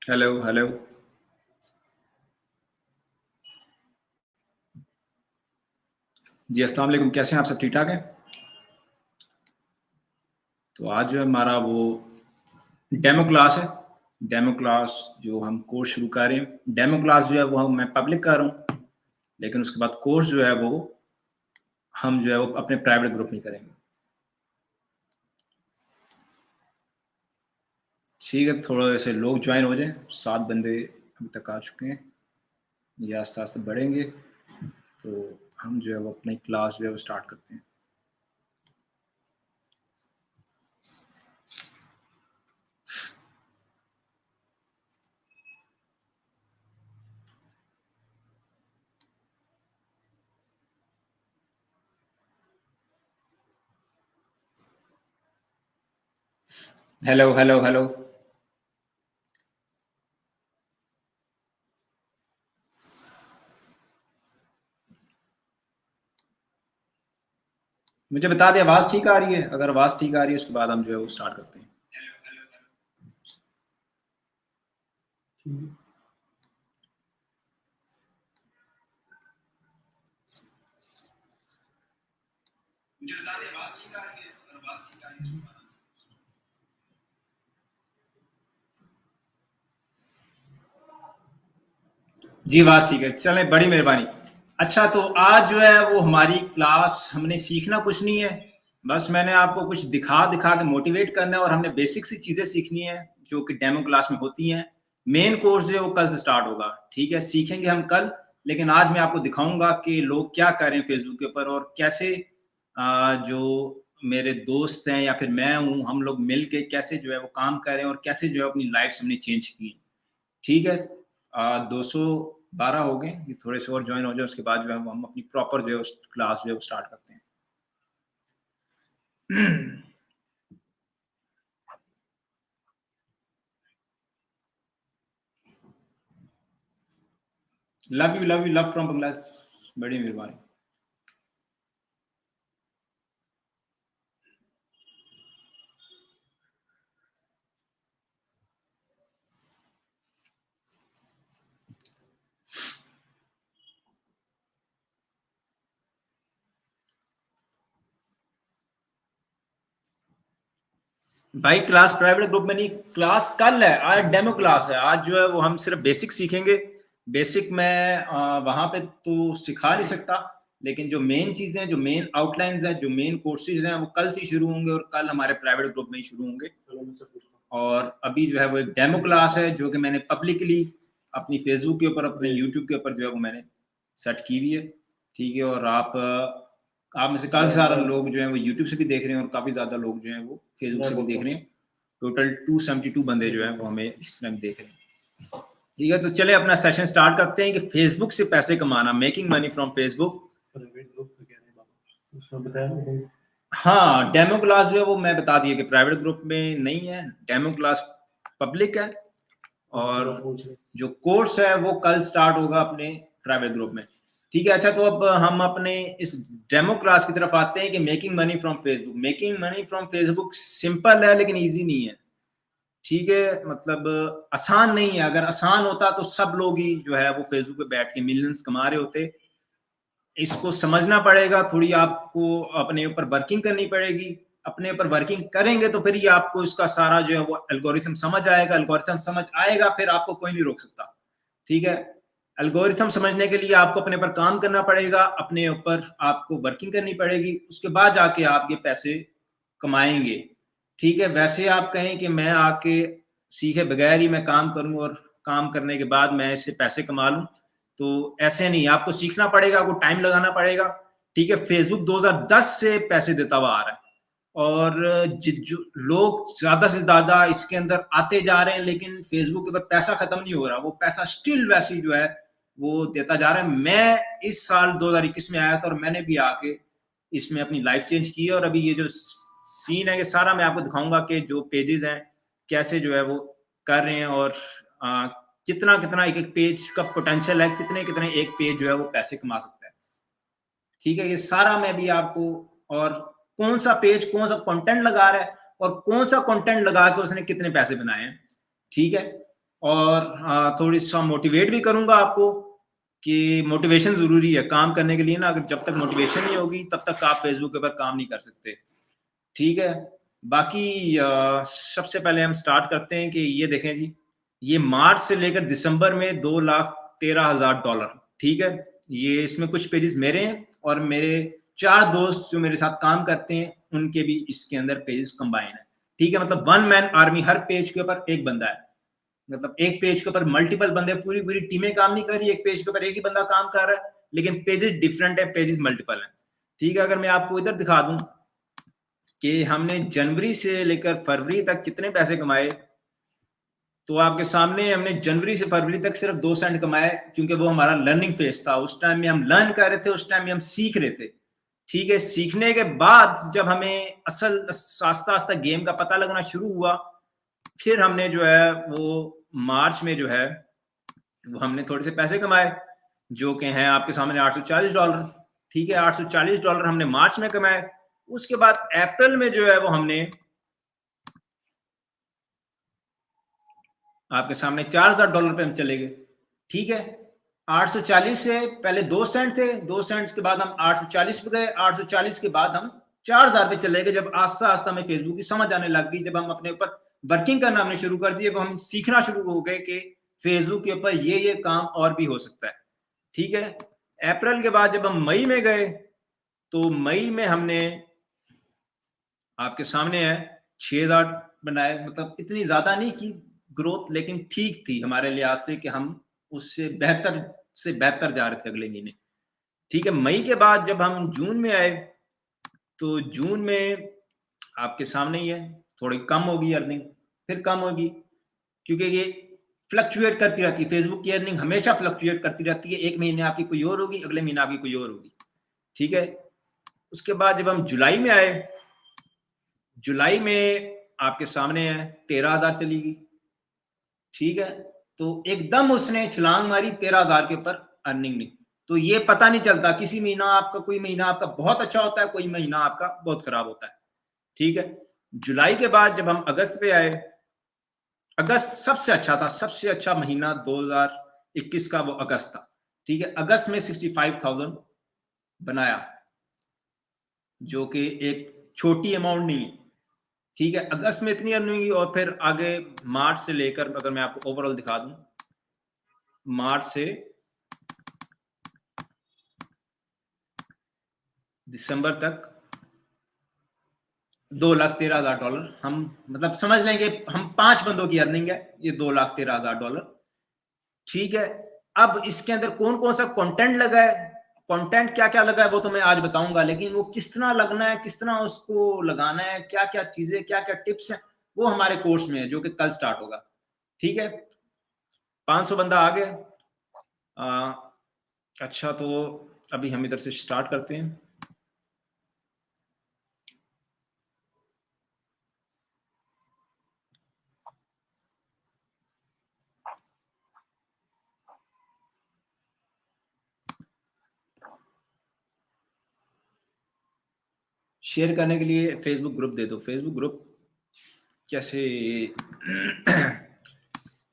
Hello hello. जी अस्सलाम वालेकुम, कैसे हैं आप? सब ठीक ठाक हैं? तो आज जो है हमारा वो डेमो क्लास है। डेमो क्लास जो हम कोर्स शुरू कर रहे हैं, डेमो क्लास जो है वो मैं पब्लिक कर रहा हूँ, लेकिन उसके बाद कोर्स जो है वो हम जो है वो अपने प्राइवेट ग्रुप में करेंगे। ठीक है, थोड़ा ऐसे लोग ज्वाइन हो जाएं। 7 बंदे अभी तक आ चुके हैं, ये आस्ते आस्ते बढ़ेंगे। तो हम जो है वो अपनी क्लास जो है वो स्टार्ट करते हैं। Hello hello hello. मुझे बता दें आवाज़ ठीक आ रही है? अगर आवाज़ ठीक आ रही है उसके बाद हम जो है वो स्टार्ट करते हैं। मुझे बता दें आवाज़ ठीक आ रही है? अगर आवाज़ ठीक आ रही है उसके बाद जी, आवाज़ ठीक है। चलें, बड़ी मेहरबानी। अच्छा, तो आज जो है वो हमारी क्लास, हमने सीखना कुछ नहीं है, बस मैंने आपको कुछ दिखा-दिखा के मोटिवेट करना है और हमने बेसिक सी चीज़ें सीखनी है, जो कि डेमो क्लास में होती हैं। मेन कोर्स जो है वो कल से स्टार्ट होगा, ठीक है? सीखेंगे हम कल, लेकिन आज मैं आपको दिखाऊँगा कि लोग क्या कर रहे हैं फेसबुक के ऊपर और कैसे जो मेरे दोस्त हैं या फिर मैं हूँ, हम लोग मिल के कैसे जो है वो काम कर रहे हैं और कैसे जो है अपनी लाइफ़्स हमने चेंज की है। ठीक है? 212 हो गए, ये थोड़े से और जॉइन हो जाए, उसके बाद जो है हम अपनी प्रॉपर जो है उस क्लास जो है वो स्टार्ट करते हैं। Love you love from Bangladesh. बड़ी मेहरबानी। भाई क्लास प्राइवेट ग्रुप में नहीं, क्लास कल है, आज डेमो क्लास है। आज जो है वो हम सिर्फ बेसिक सीखेंगे। बेसिक मैं वहाँ पे तो सिखा नहीं सकता, लेकिन जो मेन चीज़ें हैं, जो मेन आउटलाइन्स हैं, जो मेन कोर्सेज़ हैं, वो कल से शुरू होंगे और कल हमारे प्राइवेट ग्रुप में ही शुरू होंगे। और अभी जो है वो एक डेमो क्लास है, जो कि मैंने पब्लिकली अपनी फ़ेसबुक के ऊपर, अपने यूट्यूब के ऊपर जो है वो मैंने सेट की हुई है। ठीक है? और आप में से काफ़ी सारे लोग जो हैं वो यूट्यूब से भी देख रहे हैं और काफ़ी ज़्यादा लोग जो हैं वो फ़ेसबुक से भी देख रहे हैं। टोटल 272 बंदे जो हैं वो हमें इस टाइम देख रहे हैं। ठीक है, तो चलिए अपना सेशन स्टार्ट करते हैं कि फ़ेसबुक से पैसे कमाना, मेकिंग मनी फ्रॉम फ़ेसबुक। हाँ, डेमो क्लास जो है वो मैं बता दिया कि प्राइवेट ग्रुप में नहीं है, डेमो क्लास पब्लिक है और जो कोर्स है वो कल स्टार्ट होगा अपने प्राइवेट ग्रुप में। ठीक है, अच्छा, तो अब हम अपने इस डेमो क्लास की तरफ आते हैं कि making money from Facebook. Making money from Facebook simple है लेकिन ईज़ी नहीं है। ठीक है, मतलब आसान नहीं है। अगर आसान होता तो सब लोग ही जो है वो फेसबुक पे बैठ के मिलियंस कमा रहे होते। इसको समझना पड़ेगा, थोड़ी आपको अपने ऊपर वर्किंग करनी पड़ेगी। अपने ऊपर वर्किंग करेंगे तो फिर ये आपको इसका सारा जो है वो एल्गोरिथम समझ आएगा। एल्गोरिथम समझ आएगा, फिर आपको कोई नहीं रोक सकता। ठीक है? एल्गोरिथम समझने के लिए आपको अपने ऊपर काम करना पड़ेगा, अपने ऊपर आपको वर्किंग करनी पड़ेगी, उसके बाद जाके आप ये पैसे कमाएँगे। ठीक है? वैसे आप कहें कि मैं आके सीखे बगैर ही मैं काम करूँ और काम करने के बाद मैं इससे पैसे कमा लूँ, तो ऐसे नहीं, आपको सीखना पड़ेगा, आपको टाइम लगाना पड़ेगा। ठीक है? फेसबुक 2010 से पैसे देता हुआ आ रहा है और जि जो लोग ज़्यादा से ज़्यादा इसके अंदर आते जा रहे हैं, लेकिन फेसबुक के ऊपर पैसा खत्म नहीं हो रहा, वो पैसा स्टिल वैसे ही जो है वो देता जा रहा है। मैं इस साल 2021 में आया था और मैंने भी आके इसमें अपनी लाइफ चेंज की है और अभी ये जो सीन है, ये सारा मैं आपको दिखाऊँगा कि जो पेजेज़ हैं, कैसे जो है वो कर रहे हैं और अ, कितना-कितना एक-एक पेज का पोटेंशियल है, कितने-कितने एक पेज जो है वो पैसे कमा सकता है। ठीक है? ये सारा मैं भी आपको और कौन-सा पेज, कौन-सा कंटेंट लगा रहा है और कौन-सा कंटेंट लगा के उसने कितने पैसे बनाए हैं। ठीक है? और थोड़ी सा मोटिवेट भी करूंगा आपको कि मोटिवेशन जरूरी है काम करने के लिए ना। अगर जब तक मोटिवेशन नहीं होगी तब तक आप फेसबुक के ऊपर काम नहीं कर सकते, ठीक है। बाकी सबसे पहले हम स्टार्ट करते हैं कि ये देखें जी, ये मार्च से लेकर दिसंबर में 2,13,000 डॉलर, ठीक है। ये इसमें कुछ पेजेस मेरे हैं और मेरे 4 दोस्त जो मेरे साथ काम करते हैं उनके भी इसके अंदर पेजेस कंबाइन है, ठीक है। मतलब वन मैन आर्मी, हर पेज के ऊपर एक बंदा है। मतलब एक पेज के ऊपर मल्टीपल बंदे, पूरी पूरी टीमें काम नहीं कर रही, एक पेज के ऊपर एक ही बंदा काम कर रहा है, लेकिन पेजेस डिफरेंट है, पेजेस मल्टीपल है, ठीक है। अगर मैं आपको इधर दिखा दूं कि हमने जनवरी से लेकर फरवरी तक कितने पैसे कमाए, तो आपके सामने हमने जनवरी से फरवरी तक सिर्फ 2 सेंट कमाए, क्योंकि वो हमारा लर्निंग फेज था। उस टाइम में हम लर्न कर रहे थे, उस टाइम में हम सीख रहे थे, ठीक है। सीखने के बाद जब हमें असल आस्ता आस्ता गेम का पता लगना शुरू हुआ, फिर हमने जो है वो मार्च में जो है वो हमने थोड़े से पैसे कमाए, जो कि हैं आपके सामने $840, ठीक है। $840 हमने मार्च में कमाए। उसके बाद अप्रैल में जो है वो हमने आपके सामने $4,000 पे हम चले गए, ठीक है। 840 से पहले 2 सेंट थे, 2 सेंट के बाद हम 840 पे गए, 840 के बाद हम 4,000 पे चले गए। जब आस्ता आस्ता हमें फेसबुक की समझ आने लग गई, जब हम अपने ऊपर वर्किंग करना हमने शुरू कर दिया, हम सीखना शुरू हो गए कि फेसबुक के ऊपर ये काम और भी हो सकता है, ठीक है। अप्रैल के बाद जब हम मई में गए, तो मई में हमने आपके सामने है 6,000 बनाए। मतलब इतनी ज्यादा नहीं की ग्रोथ, लेकिन ठीक थी हमारे लिहाज से कि हम उससे बेहतर से बेहतर जा रहे थे अगले महीने, ठीक है। मई के बाद जब हम जून में आए, तो जून में आपके सामने ही है, थोड़ी कम होगी अर्निंग, फिर कम होगी, क्योंकि ये फ्लक्चुएट करती रहती है। फेसबुक की अर्निंग हमेशा फ्लक्चुएट करती रहती है, एक महीने आपकी कोई और होगी, अगले महीने आपकी कोई और होगी, ठीक है। उसके बाद जब हम जुलाई में आए, जुलाई में आपके सामने है 13,000 चली गई, ठीक है। तो एकदम उसने छलांग मारी 13,000 के ऊपर अर्निंग नहीं। तो ये पता नहीं चलता, किसी महीना आपका, कोई महीना आपका बहुत अच्छा होता है, कोई महीना आपका बहुत खराब होता है, ठीक है। जुलाई के बाद जब हम अगस्त पे आए, अगस्त सबसे अच्छा था, सबसे अच्छा महीना 2021 का वो अगस्त था, ठीक है। अगस्त में 65,000 बनाया, जो कि एक छोटी अमाउंट नहीं है, ठीक है। अगस्त में इतनी अर्निंग हुई। और फिर आगे मार्च से लेकर, अगर मैं आपको ओवरऑल दिखा दूं, मार्च से दिसंबर तक $2,13,000 हम, मतलब समझ लेंगे हम 5 बंदों की अर्निंग है ये $2,13,000, ठीक है। अब इसके अंदर कौन कौन सा कंटेंट लगा है, कंटेंट क्या क्या लगा है वो तो मैं आज बताऊंगा, लेकिन वो किस तरह लगना है, किस तरह उसको लगाना है, क्या क्या चीजें, क्या क्या टिप्स हैं, वो हमारे कोर्स में है, जो कि कल स्टार्ट होगा, ठीक है। 500 बंदा आ गया। अच्छा, तो अभी हम इधर से स्टार्ट करते हैं। शेयर करने के लिए फेसबुक ग्रुप दे दो। फेसबुक ग्रुप कैसे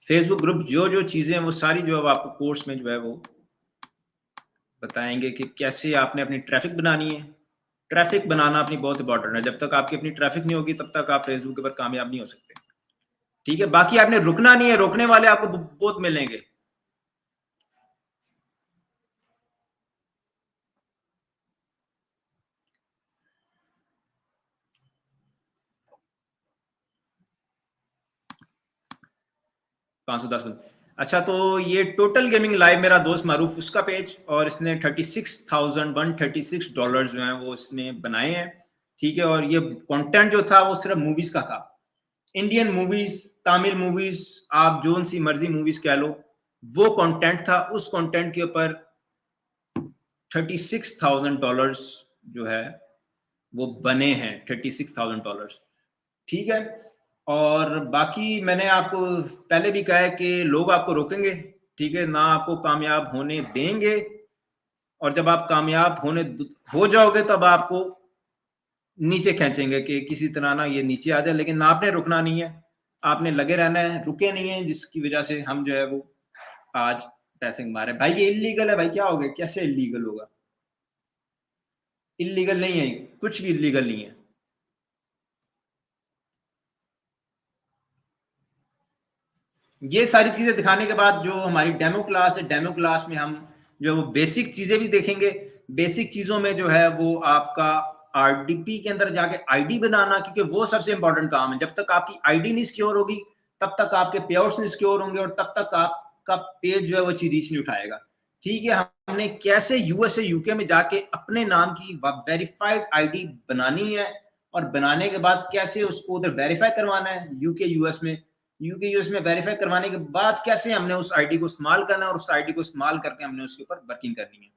फेसबुक ग्रुप जो जो चीजें हैं वो सारी जो अब आपको कोर्स में जो है वो बताएंगे कि कैसे आपने अपनी ट्रैफिक बनानी है। ट्रैफिक बनाना अपनी बहुत इंपॉर्टेंट है। जब तक आपकी अपनी ट्रैफिक नहीं होगी तब तक आप फेसबुक के ऊपर कामयाब नहीं हो सकते, ठीक है। बाकी आपने रुकना नहीं है, रोकने वाले आपको बहुत मिलेंगे। पाँच सौ दस बंदे। अच्छा, तो ये टोटल गेमिंग लाइव मेरा दोस्त मारूफ उसका पेज, और इसने $36,136 जो है वो इसने बनाए हैं, ठीक है। और ये कंटेंट जो था वो सिर्फ मूवीज का था, इंडियन मूवीज, तमिल मूवीज, आप जोन सी मर्जी मूवीज कह लो, वो कंटेंट था। उस कंटेंट के ऊपर $36,000 जो है वो बने हैं, $36,000, ठीक है। और बाकी मैंने आपको पहले भी कहा है कि लोग आपको रोकेंगे, ठीक है, ना आपको कामयाब होने देंगे। और जब आप कामयाब हो जाओगे तब आपको नीचे खींचेंगे कि किसी तरह ना ये नीचे आ जाए, लेकिन ना आपने रुकना नहीं है। आपने लगे रहना है, रुके नहीं है, जिसकी वजह से हम जो है वो आज पैसे कमा रहे हैं। भाई ये इलीगल है, भाई क्या हो गया, कैसे इलीगल होगा? इलीगल नहीं है, कुछ भी इलीगल नहीं है। ये सारी चीजें दिखाने के बाद जो हमारी डेमो क्लास है, डेमो क्लास में हम जो है वो बेसिक चीजें भी देखेंगे। बेसिक चीजों में जो है वो आपका आरडीपी के अंदर जाके आईडी बनाना, क्योंकि वो सबसे इंपॉर्टेंट काम है। जब तक आपकी आईडी नहीं सिक्योर होगी, तब तक आपके पे आउट्स नहीं सिक्योर होंगे, और तब तक आपका पेज जो है वो रीच नहीं उठाएगा। ठीक है, हमने कैसे यूएसए यूके में जाके अपने नाम की वेरीफाइड आईडी बनानी है, और बनाने के बाद कैसे उसको उधर वेरीफाई करवाना है यूके यूएस में, यूके यूएस में वेरीफाई करवाने के बाद कैसे हमने उस आईडी को इस्तेमाल करना है, और उस आईडी को इस्तेमाल करके हमने उसके ऊपर वर्किंग करनी है।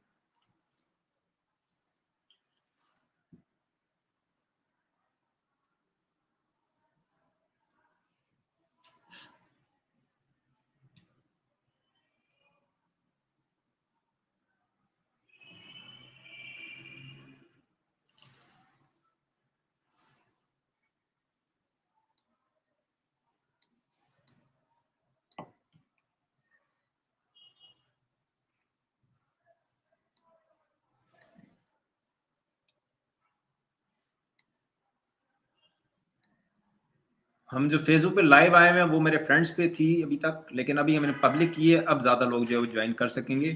हम जो फेसबुक पे लाइव आए हैं वो मेरे फ्रेंड्स पे थी अभी तक, लेकिन अभी हमने पब्लिक की है, अब ज्यादा लोग जो है वो ज्वाइन कर सकेंगे।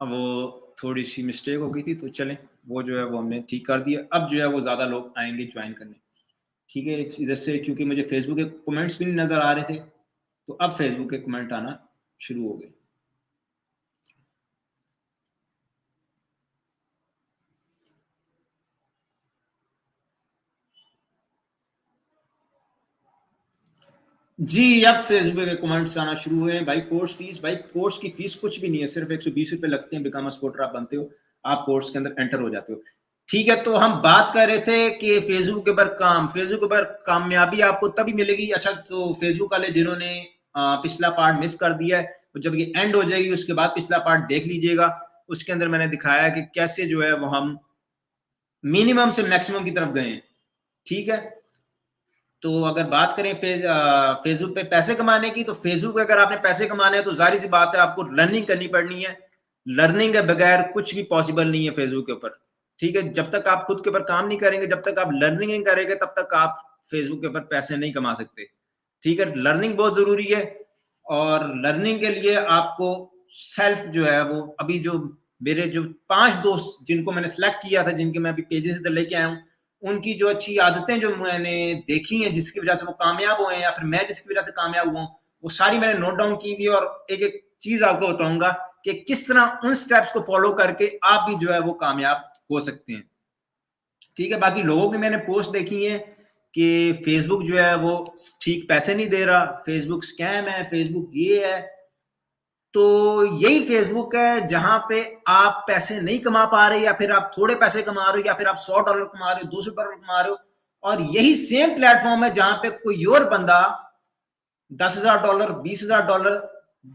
अब वो थोड़ी सी मिस्टेक हो गई थी, तो चलें, वो जो है वो हमने ठीक कर दिया। अब जो है वो ज्यादा लोग आएंगे ज्वाइन करने। ठीक है, इधर से क्योंकि मुझे फेसबुक के कमेंट्स भी नहीं नजर आ रहे थे, तो अब फेसबुक के कमेंट आना शुरू हो गए। जी, अब फेसबुक के कमेंट्स आना शुरू हुए हैं। भाई कोर्स फीस, भाई कोर्स की फीस कुछ भी नहीं है, सिर्फ 120 रुपए लगते हैं। बिकम अ सपोर्टर आप बनते हो, आप कोर्स के अंदर एंटर हो जाते हो। ठीक है, तो हम बात कर रहे थे कि फेसबुक के ऊपर काम, फेसबुक के ऊपर कामयाबी आपको तभी मिलेगी। अच्छा, तो फेसबुक वाले जिन्होंने पिछला पार्ट मिस कर दिया है, तो जब ये एंड हो जाएगी उसके बाद पिछला पार्ट देख लीजिएगा। उसके अंदर मैंने दिखाया कि कैसे जो है वो हम मिनिमम से मैक्सिमम की तरफ गए हैं। ठीक है, तो अगर बात करें फेसबुक पे पैसे कमाने की, तो फेसबुक पे अगर आपने पैसे कमाने हैं तो जाहिर सी बात है आपको लर्निंग करनी पड़नी है। लर्निंग के बगैर कुछ भी पॉसिबल नहीं है फेसबुक के ऊपर। ठीक है, जब तक आप खुद के ऊपर काम नहीं करेंगे, जब तक आप लर्निंग नहीं करेंगे, तब तक आप फेसबुक के ऊपर पैसे नहीं कमा सकते। ठीक है, लर्निंग बहुत जरूरी है, और लर्निंग के लिए आपको सेल्फ जो है वो, अभी जो मेरे जो 5 दोस्त जिनको मैंने सेलेक्ट किया था, जिनके मैं अभी पेजेस इधर लेके आया हूँ, उनकी जो अच्छी आदतें जो मैंने देखी हैं, जिसकी वजह से वो कामयाब हुए हैं, या फिर मैं जिसकी वजह से कामयाब हुआ हूँ, वो सारी मैंने नोट डाउन की हुई है। और एक एक चीज आपको बताऊंगा कि किस तरह उन स्टेप्स को फॉलो करके आप भी जो है वो कामयाब हो सकते हैं। ठीक है, बाकी लोगों की मैंने पोस्ट देखी है कि फेसबुक जो है वो ठीक पैसे नहीं दे रहा, फेसबुक स्कैम है, फेसबुक ये है। तो यही फेसबुक है जहां पे आप पैसे नहीं कमा पा रहे, या फिर आप थोड़े पैसे कमा रहे हो, या फिर आप $100 कमा रहे हो, $200 कमा रहे हो। और यही सेम प्लेटफॉर्म है जहां पे कोई और बंदा $10,000, $20,000,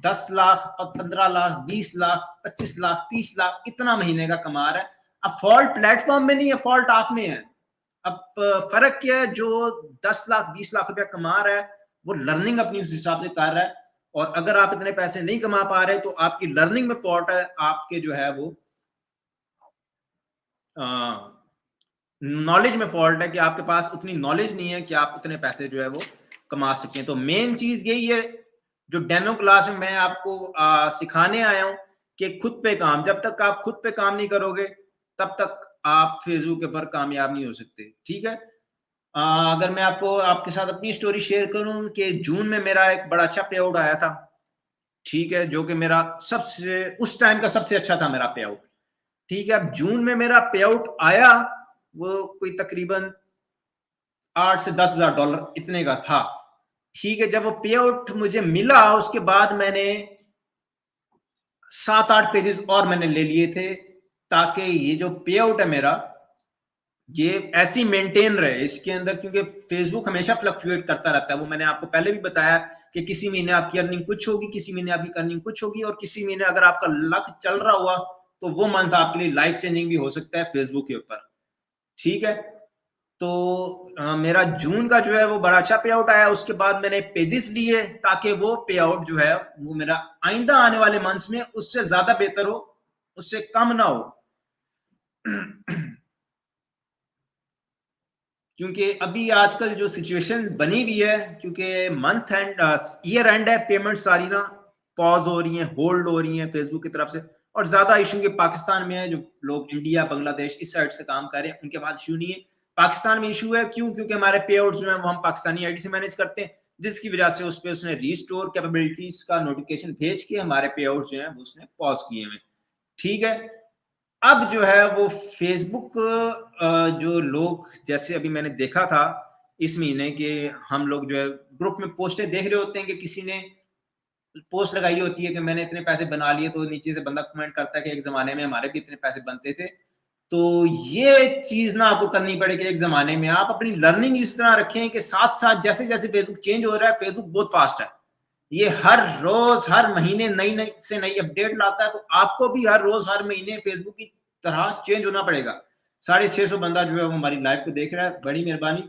10 लाख, 15 लाख, 20 लाख, 25 लाख, 30 लाख इतना महीने का कमा रहा है। अब फॉल्ट प्लेटफॉर्म में नहीं है, फॉल्ट आप में है। अब फर्क क्या है, जो 10 लाख 20 लाख रुपया कमा रहा है वो लर्निंग अपनी उस हिसाब से कर रहा है, और अगर आप इतने पैसे नहीं कमा पा रहे तो आपकी लर्निंग में फॉल्ट है, आपके जो है वो नॉलेज में फॉल्ट है, कि आपके पास उतनी नॉलेज नहीं है कि आप उतने पैसे जो है वो कमा सकें। तो मेन चीज यही है जो डेमो क्लास में मैं आपको सिखाने आया हूं, कि खुद पे काम, जब तक आप खुद पे काम नहीं करोगे तब तक आप फेसबुक के पर कामयाब नहीं हो सकते। ठीक है, अगर मैं आपको आपके साथ अपनी स्टोरी शेयर करूं कि जून में मेरा एक बड़ा अच्छा पे आउट आया था। ठीक है, जो कि मेरा सबसे उस टाइम का सबसे अच्छा था मेरा पे आउट। ठीक है, अब जून में मेरा पे आउट आया, वो कोई तकरीबन $8 से 10 हज़ार इतने का था। ठीक है, जब वो पे आउट मुझे मिला उसके बाद मैंने 7-8 पेजेस और मैंने ले लिए थे, ताकि ये जो पे आउट है मेरा ये ऐसी मेंटेन रहे इसके अंदर, क्योंकि फेसबुक हमेशा फ्लक्चुएट करता रहता है। वो मैंने आपको पहले भी बताया कि किसी महीने आपकी अर्निंग कुछ होगी, किसी महीने आपकी अर्निंग कुछ होगी, और किसी महीने अगर आपका लक चल रहा हुआ तो वो मंथ आपके लिए लाइफ चेंजिंग भी हो सकता है फेसबुक के ऊपर। ठीक है, तो मेरा जून का जो है वो बड़ा अच्छा पे आउट आया। उसके बाद मैंने पेजेस लिए ताकि वो पे आउट जो है वो मेरा आइंदा आने वाले मंथ्स में उससे ज्यादा बेहतर हो, उससे कम ना हो। क्योंकि अभी आजकल जो सिचुएशन बनी हुई है, क्योंकि मंथ एंड ईयर एंड है, पेमेंट सारी ना पॉज हो रही हैं, होल्ड हो रही हैं फेसबुक की तरफ से। और ज्यादा इशू के पाकिस्तान में है, जो लोग इंडिया बांग्लादेश इस साइड से काम कर रहे हैं उनके पास इशू नहीं है। पाकिस्तान में इशू है क्यों? क्योंकि हमारे पे आउट जो है वो हम पाकिस्तानी आईडी से मैनेज करते हैं, जिसकी वजह से उस पर उसने रीस्टोर कैपेबिलिटीज का नोटिफिकेशन भेज के हमारे पे आउट जो है वो उसने पॉज किए हुए। ठीक है, अब जो है वो फेसबुक जो लोग, जैसे अभी मैंने देखा था इस महीने के, हम लोग जो है ग्रुप में पोस्टें देख रहे होते हैं कि किसी ने पोस्ट लगाई होती है कि मैंने इतने पैसे बना लिए, तो नीचे से बंदा कमेंट करता है कि एक जमाने में हमारे भी इतने पैसे बनते थे। तो ये चीज ना आपको करनी पड़ेगी। एक जमाने में आप अपनी लर्निंग इस तरह रखें कि साथ साथ जैसे जैसे फेसबुक चेंज हो रहा है, फेसबुक बहुत फास्ट है, ये हर रोज हर महीने नई नई से नई अपडेट लाता है। तो आपको भी हर रोज हर महीने फेसबुक की तरह चेंज होना पड़ेगा। 650 बंदा जो है वो हमारी लाइव को देख रहा है, बड़ी मेहरबानी।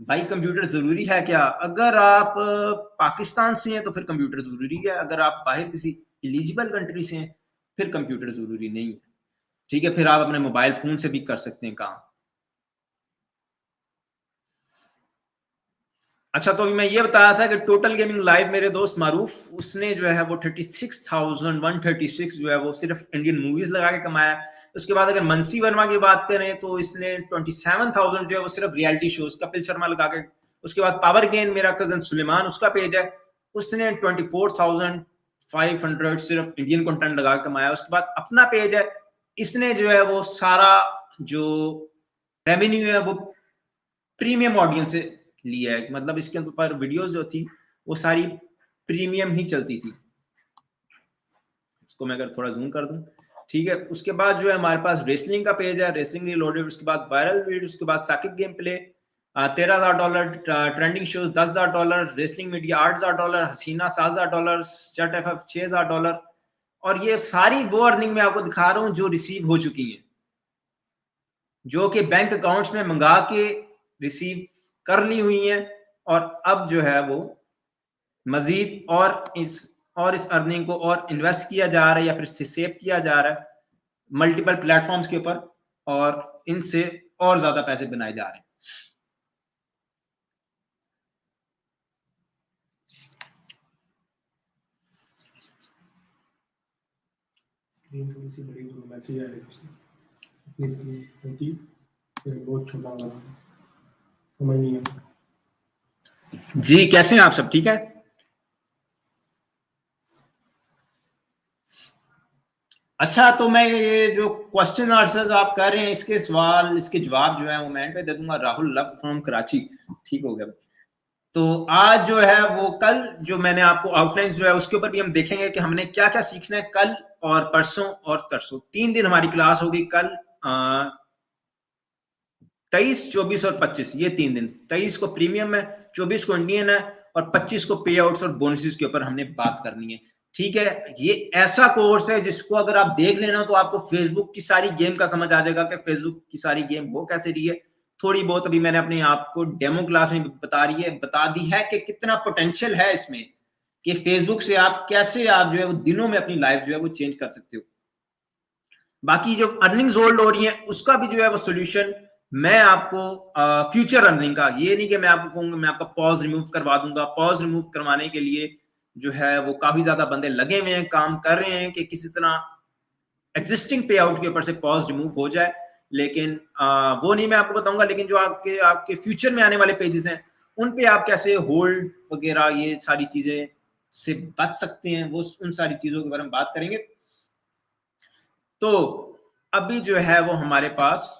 भाई कंप्यूटर जरूरी है क्या? अगर आप पाकिस्तान से हैं तो फिर कंप्यूटर जरूरी है, अगर आप बाहर किसी एलिजिबल कंट्री से हैं फिर कंप्यूटर जरूरी नहीं है। ठीक है, फिर आप अपने मोबाइल फोन से भी कर सकते हैं काम। अच्छा, तो अभी मैं ये बताया था कि टोटल गेमिंग लाइव मेरे दोस्त मारूफ, उसने जो है वो 36,136 जो है वो सिर्फ इंडियन मूवीज लगा के कमाया। उसके बाद अगर मनसी वर्मा की बात करें तो इसने 27,000 जो है वो सिर्फ रियलिटी शोज कपिल शर्मा लगा के। उसके बाद पावर गेन, मेरा कजन सुलेमान उसका पेज है, उसने 24,500 सिर्फ इंडियन कंटेंट लगा के कमाया। उसके बाद अपना पेज है, इसने जो है वो सारा जो रेवेन्यू है वो प्रीमियम ऑडियंस से लिया है, मतलब इसके ऊपर वीडियोस जो थी वो सारी प्रीमियम ही चलती थी। इसको मैं अगर थोड़ा जूम कर दूं, ठीक है। उसके बाद जो है हमारे पास रेसलिंग का पेज है, रेसलिंग रिलोडेड। उसके बाद वायरल वीडियो, उसके बाद Saqib game play, $13,000, trending shows $10,000, wrestling media $8,000, Haseena $7,000, चट एफ $6,000। और ये सारी वो अर्निंग मैं आपको दिखा रहा हूँ जो रिसीव हो चुकी है, जो कि बैंक अकाउंट्स में मंगा के रिसीव कर ली हुई हैं। और अब जो है वो मजीद और इस अर्निंग को और इन्वेस्ट किया जा रहा है या फिर सेव किया जा रहा है मल्टीपल प्लेटफॉर्म्स के ऊपर, और इनसे और ज्यादा पैसे बनाए जा रहे हैं। स्क्रीन थोड़ी सी बड़ी हो, मैसेज आ रही है, अपनी स्क्रीन होती है बहुत छोटा वाला, समझ नहीं आता। जी, कैसे हैं आप सब? ठीक है। अच्छा, तो मैं ये जो क्वेश्चन आंसर आप कर रहे हैं, इसके सवाल इसके जवाब जो है वो मैं पे दे दूंगा। राहुल लव फ्रॉम कराची, ठीक हो गया। तो आज जो है वो कल जो मैंने आपको आउटलाइन जो है उसके ऊपर भी हम देखेंगे कि हमने क्या क्या सीखना है कल और परसों और तरसों। 3 दिन हमारी क्लास होगी कल, 23, 24 और 25, ये 3 दिन। 23 को प्रीमियम है, 24 को इंडियन है और 25 को पे आउट्स और बोनसेस के ऊपर हमने बात करनी है। ठीक है, ये ऐसा कोर्स है जिसको अगर आप देख लेना तो आपको फेसबुक की सारी गेम का समझ आ जाएगा कि फेसबुक की सारी गेम हो कैसे रही है। थोड़ी बहुत अभी मैंने अपने आप को डेमो क्लास में बता दी है कि कितना पोटेंशियल है इसमें, कि फेसबुक से आप कैसे आप जो है वो दिनों में अपनी लाइफ जो है वो चेंज कर सकते हो। बाकी जो अर्निंग्स होल्ड हो रही है उसका भी जो है वो सोल्यूशन मैं आपको फ्यूचर अर्निंग का, ये नहीं कि मैं आपको कहूंगा मैं आपका पॉज रिमूव करवा दूंगा। पॉज रिमूव करवाने के लिए जो है वो काफी ज्यादा बंदे लगे हुए हैं, काम कर रहे हैं कि किसी तरह एग्जिस्टिंग पे आउट के ऊपर से पॉज रिमूव हो जाए। लेकिन वो नहीं मैं आपको बताऊंगा। लेकिन जो आपके आपके फ्यूचर में आने वाले पेजेस हैं उन पे आप कैसे होल्ड वगैरह ये सारी चीजें से बच सकते हैं, वो उन सारी चीजों के बारे में बात करेंगे। तो अभी जो है वो हमारे पास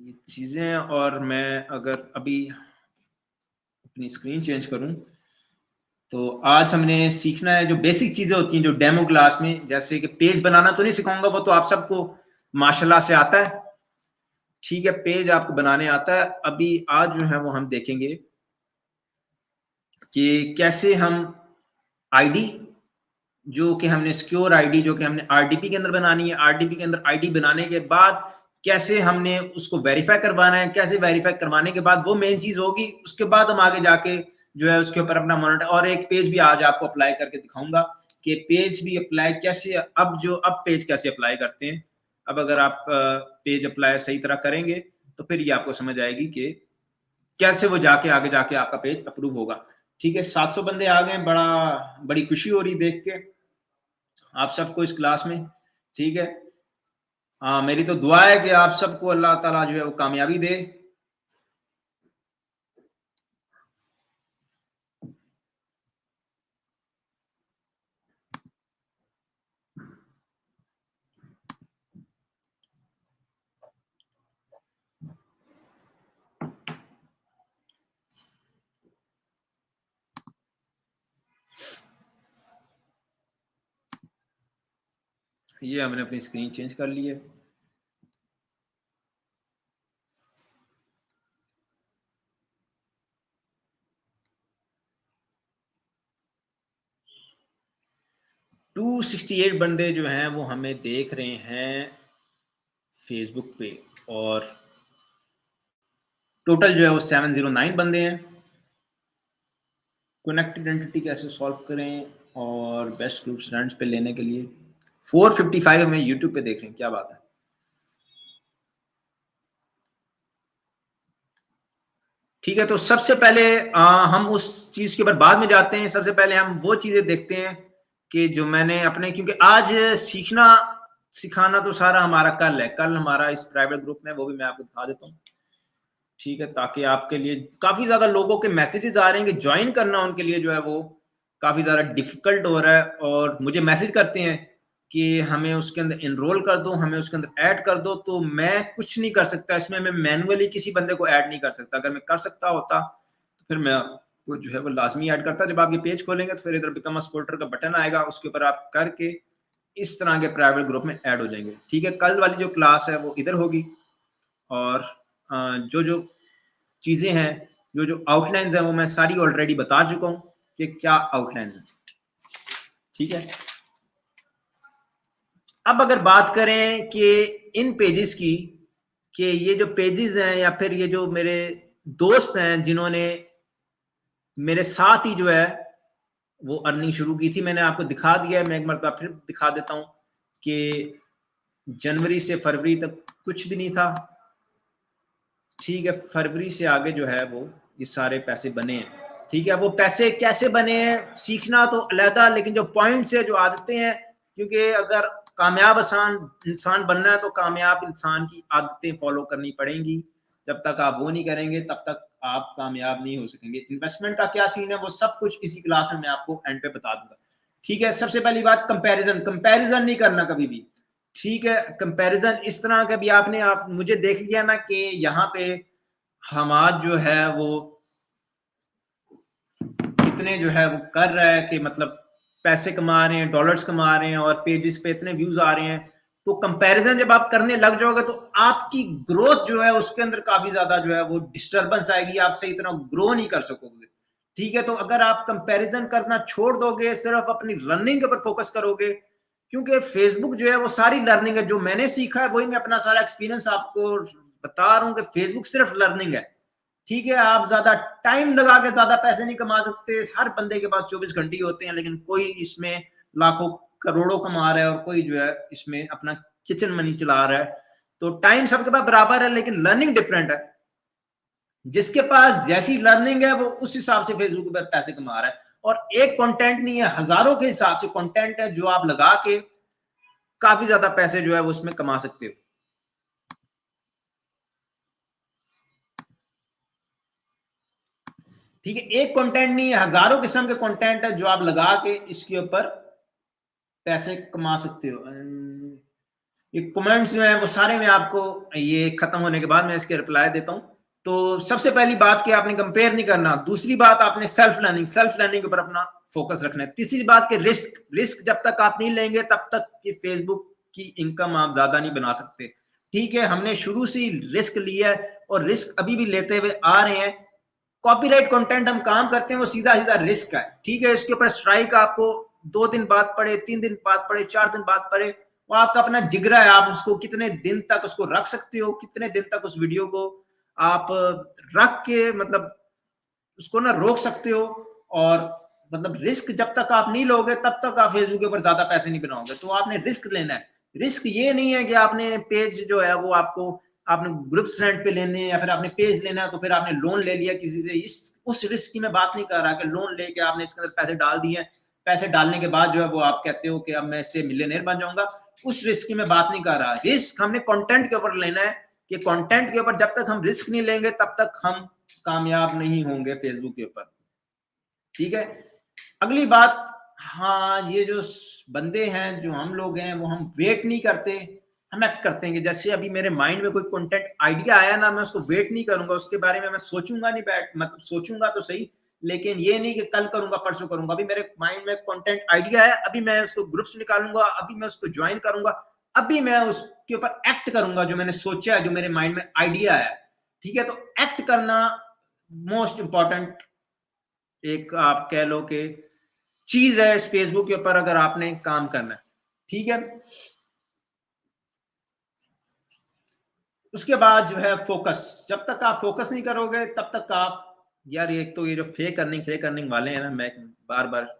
ये चीजें, और मैं अगर अभी अपनी स्क्रीन चेंज करूं तो आज हमने सीखना है जो बेसिक चीजें होती हैं जो डेमो क्लास में, जैसे कि पेज बनाना तो नहीं सिखाऊंगा, वो तो आप सबको माशाल्लाह से आता है। ठीक है, पेज आपको बनाने आता है। अभी आज जो है वो हम देखेंगे कि कैसे हम आईडी जो कि हमने सिक्योर आईडी जो कि हमने आरडीपी के अंदर बनानी है, आरडीपी के अंदर आईडी बनाने के बाद कैसे हमने उसको वेरीफाई करवाना है, कैसे वेरीफाई करवाने के बाद वो मेन चीज होगी, उसके बाद हम आगे जाके जो है उसके ऊपर अपना मॉनिटर, और एक पेज भी आज आपको अप्लाई करके दिखाऊंगा कि पेज भी अप्लाई कैसे, अब पेज कैसे अप्लाई करते हैं। अब अगर आप पेज अप्लाई सही तरह करेंगे तो फिर ये आपको समझ आएगी कि कैसे वो जाके आगे जाके आपका पेज अप्रूव होगा। ठीक है, 700 बंदे आ गए, बड़ी खुशी हो रही देख के आप सबको इस क्लास में। ठीक है, हाँ, मेरी तो दुआ है कि आप सबको अल्लाह ताला जो है वो कामयाबी दे। ये हमने अपनी स्क्रीन चेंज कर ली है। टू 68 बंदे जो हैं वो हमें देख रहे हैं फेसबुक पे, और टोटल जो है वो 709 बंदे हैं। कनेक्टेड एंटिटी कैसे सॉल्व करें, और बेस्ट ग्रुप स्टूडेंट्स पे लेने के लिए 455 हमें यूट्यूब पे देख रहे हैं, क्या बात है। ठीक है, तो सबसे पहले हम उस चीज के ऊपर बाद में जाते हैं। सबसे पहले हम वो चीजें देखते हैं कि जो मैंने अपने, क्योंकि आज सीखना सिखाना तो सारा हमारा कल है, कल हमारा इस प्राइवेट ग्रुप में, वो भी मैं आपको दिखा देता हूँ। ठीक है, ताकि आपके लिए काफी ज्यादा लोगों के मैसेजेस आ रहे हैं कि ज्वाइन करना उनके लिए जो है वो काफी ज्यादा डिफिकल्ट हो रहा है, और मुझे मैसेज करते हैं कि हमें उसके अंदर इनरोल कर दो, हमें उसके अंदर ऐड कर दो। तो मैं कुछ नहीं कर सकता इसमें, मैं मैनुअली किसी बंदे को ऐड नहीं कर सकता। अगर मैं कर सकता होता तो फिर मैं तो जो है वो लाजमी ऐड करता। जब आप ये पेज खोलेंगे तो फिर इधर बिकम अ सपोर्टर का बटन आएगा, उसके ऊपर आप करके इस तरह के प्राइवेट ग्रुप में ऐड हो जाएंगे। ठीक है, कल वाली जो क्लास है वो इधर होगी, और जो जो चीजें हैं, जो जो आउटलाइंस हैं वो मैं सारी ऑलरेडी बता चुका हूं कि क्या आउटलाइन है। ठीक है, अब अगर बात करें कि इन पेजेस की, कि ये जो पेजेस हैं या फिर ये जो मेरे दोस्त हैं जिन्होंने मेरे साथ ही जो है वो अर्निंग शुरू की थी, मैंने आपको दिखा दिया है, मैं एक मरतबा फिर दिखा देता हूं कि जनवरी से फरवरी तक कुछ भी नहीं था। ठीक है, फरवरी से आगे जो है वो ये सारे पैसे बने हैं। ठीक है, वो पैसे कैसे बने हैं सीखना तो अलहदा, लेकिन जो पॉइंट्स है, जो आदतें हैं, क्योंकि अगर कामयाब आसान इंसान बनना है तो कामयाब इंसान की आदतें फॉलो करनी पड़ेंगी। जब तक आप वो नहीं करेंगे तब तक आप कामयाब नहीं हो सकेंगे। इन्वेस्टमेंट का क्या सीन है वो सब कुछ इसी क्लास में मैं आपको एंड पे बता दूंगा। ठीक है, सबसे पहली बात कंपैरिजन नहीं करना कभी भी। ठीक है, कंपैरिजन इस तरह का भी आप मुझे देख लिया ना कि यहाँ पे हम आज जो है वो कितने जो है वो कर रहा है कि मतलब पैसे कमा रहे हैं, डॉलर्स कमा रहे हैं, और पेजेस पे इतने व्यूज आ रहे हैं। तो कंपैरिजन जब आप करने लग जाओगे तो आपकी ग्रोथ जो है उसके अंदर काफी ज्यादा जो है वो डिस्टर्बेंस आएगी, आप सही तरह ग्रो नहीं कर सकोगे। ठीक है, तो अगर आप कंपैरिजन करना छोड़ दोगे, सिर्फ अपनी लर्निंग के ऊपर फोकस करोगे, क्योंकि फेसबुक जो है वो सारी लर्निंग है। जो मैंने सीखा है वही मैं अपना सारा एक्सपीरियंस आपको बता रहा हूँ कि फेसबुक सिर्फ लर्निंग है। ठीक है, आप ज्यादा टाइम लगा के ज्यादा पैसे नहीं कमा सकते। हर बंदे के पास 24 घंटे होते हैं, लेकिन कोई इसमें लाखों करोड़ों कमा रहा है, और कोई जो है इसमें अपना किचन मनी चला रहा है। तो टाइम सबके पास बराबर है, लेकिन लर्निंग डिफरेंट है। जिसके पास जैसी लर्निंग है वो उस हिसाब से फेसबुक पर पैसे कमा रहा है। और एक कंटेंट नहीं है, हजारों के हिसाब से कंटेंट है जो आप लगा के काफी ज्यादा पैसे जो है वो उसमें कमा सकते हो। ठीक है, एक कंटेंट नहीं है, हजारों किस्म के कंटेंट है जो आप लगा के इसके ऊपर पैसे कमा सकते हो। ये कमेंट्स जो है वो सारे मैं आपको ये खत्म होने के बाद मैं इसके रिप्लाई देता हूं। तो सबसे पहली बात कि आपने कंपेयर नहीं करना। दूसरी बात, आपने सेल्फ लर्निंग के ऊपर अपना फोकस रखना है। तीसरी बात कि रिस्क जब तक आप नहीं लेंगे तब तक कि फेसबुक की इनकम आप ज्यादा नहीं बना सकते। ठीक है, हमने शुरू से रिस्क लिया है और रिस्क अभी भी लेते हुए आ रहे हैं। कॉपीराइट कंटेंट हम काम करते हैं वो सीधा सीधा रिस्क है। ठीक है, इसके ऊपर स्ट्राइक आपको 2 दिन बाद पड़े, 3 दिन बाद पड़े, 4 दिन बाद पड़े, वो आपका अपना जिगरा है, आप उसको कितने दिन तक उसको रख सकते हो, कितने दिन तक उस वीडियो को आप रख के मतलब उसको ना रोक सकते हो। और मतलब रिस्क जब तक आप नहीं लोगे तब तक आप फेसबुक के ऊपर ज्यादा पैसे नहीं बनाओगे। तो आपने रिस्क लेना है। रिस्क ये नहीं है कि आपने पेज जो है वो आपको आपने ग्रुप्स रेंट पे लेने या फिर आपने पेज लेना है तो फिर आपने लोन ले लिया किसी से, इस उस रिस्क की मैं बात नहीं कर रहा कि लोन लेके आपने इसके अंदर पैसे डाल दिए, पैसे डालने के बाद जो है वो आप कहते हो कि अब मैं इससे मिलियनेयर बन जाऊंगा, उस रिस्क की मैं बात नहीं कर रहा। रिस्क हमने कंटेंट के ऊपर लेना है कि कंटेंट के ऊपर जब तक हम रिस्क नहीं लेंगे तब तक हम कामयाब नहीं होंगे फेसबुक के ऊपर। ठीक है, अगली बात, हाँ ये जो बंदे हैं जो हम लोग हैं वो हम वेट नहीं करते, हम एक्ट करते हैं कि जैसे अभी मेरे माइंड में कोई कंटेंट आइडिया आया ना, मैं उसको वेट नहीं करूंगा, उसके बारे में मैं सोचूंगा नहीं, बैठ मतलब सोचूंगा तो सही, लेकिन ये नहीं कि कल करूंगा परसों करूंगा। अभी मेरे माइंड में कंटेंट आइडिया है, अभी मैं उसको ग्रुप्स निकालूंगा, अभी मैं उसको ज्वाइन करूंगा, अभी मैं उसके ऊपर एक्ट करूंगा जो मैंने सोचा है, जो मेरे माइंड में आइडिया है। ठीक है, तो एक्ट करना मोस्ट इंपॉर्टेंट एक आप कह लो कि चीज है इस फेसबुक के ऊपर अगर आपने काम करना है। ठीक है, उसके बाद जो है फोकस, जब तक आप फोकस नहीं करोगे तब तक आप, यार एक तो ये जो फेक अर्निंग वाले हैं ना, मैं बार बार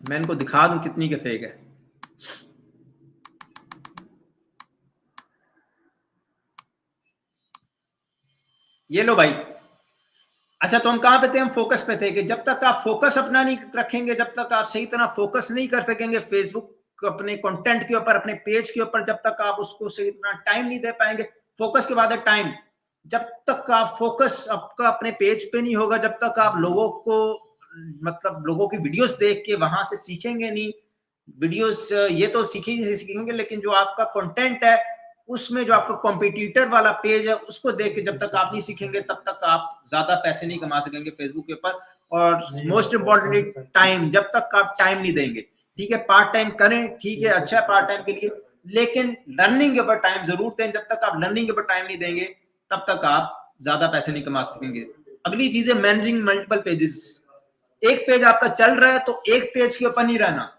मैं इनको दिखा दूं कितनी के फेक है। ये लो भाई। अच्छा, तो हम कहां पे थे? हम फोकस पे थे कि जब तक आप फोकस अपना नहीं रखेंगे, जब तक आप सही तरह फोकस नहीं कर सकेंगे फेसबुक अपने कंटेंट के ऊपर, अपने पेज के ऊपर, जब तक आप उसको सही तरह टाइम नहीं दे पाएंगे। फोकस के बाद है टाइम। जब तक आप फोकस आपका अपने पेज पे नहीं होगा, जब तक आप लोगों को मतलब लोगों की वीडियोस देख के वहां से सीखेंगे नहीं, वीडियोस ये तो सीखेंगे, लेकिन जो आपका कंटेंट है उसमें जो आपका कॉम्पिटिटर वाला पेज है उसको देख के जब तक आप नहीं सीखेंगे तब तक आप ज्यादा पैसे नहीं कमा सकेंगे फेसबुक के ऊपर। और मोस्ट इंपॉर्टेंटली टाइम, जब तक आप टाइम नहीं देंगे। ठीक है, पार्ट टाइम करें, ठीक है, अच्छा है पार्ट टाइम के लिए, लेकिन लर्निंग के ऊपर टाइम जरूर दें। जब तक आप लर्निंग के ऊपर टाइम नहीं देंगे तब तक आप ज्यादा पैसे नहीं कमा सकेंगे। अगली चीज है मैनेजिंग मल्टीपल पेजेस। एक पेज आपका चल रहा है तो एक पेज के ऊपर नहीं रहना,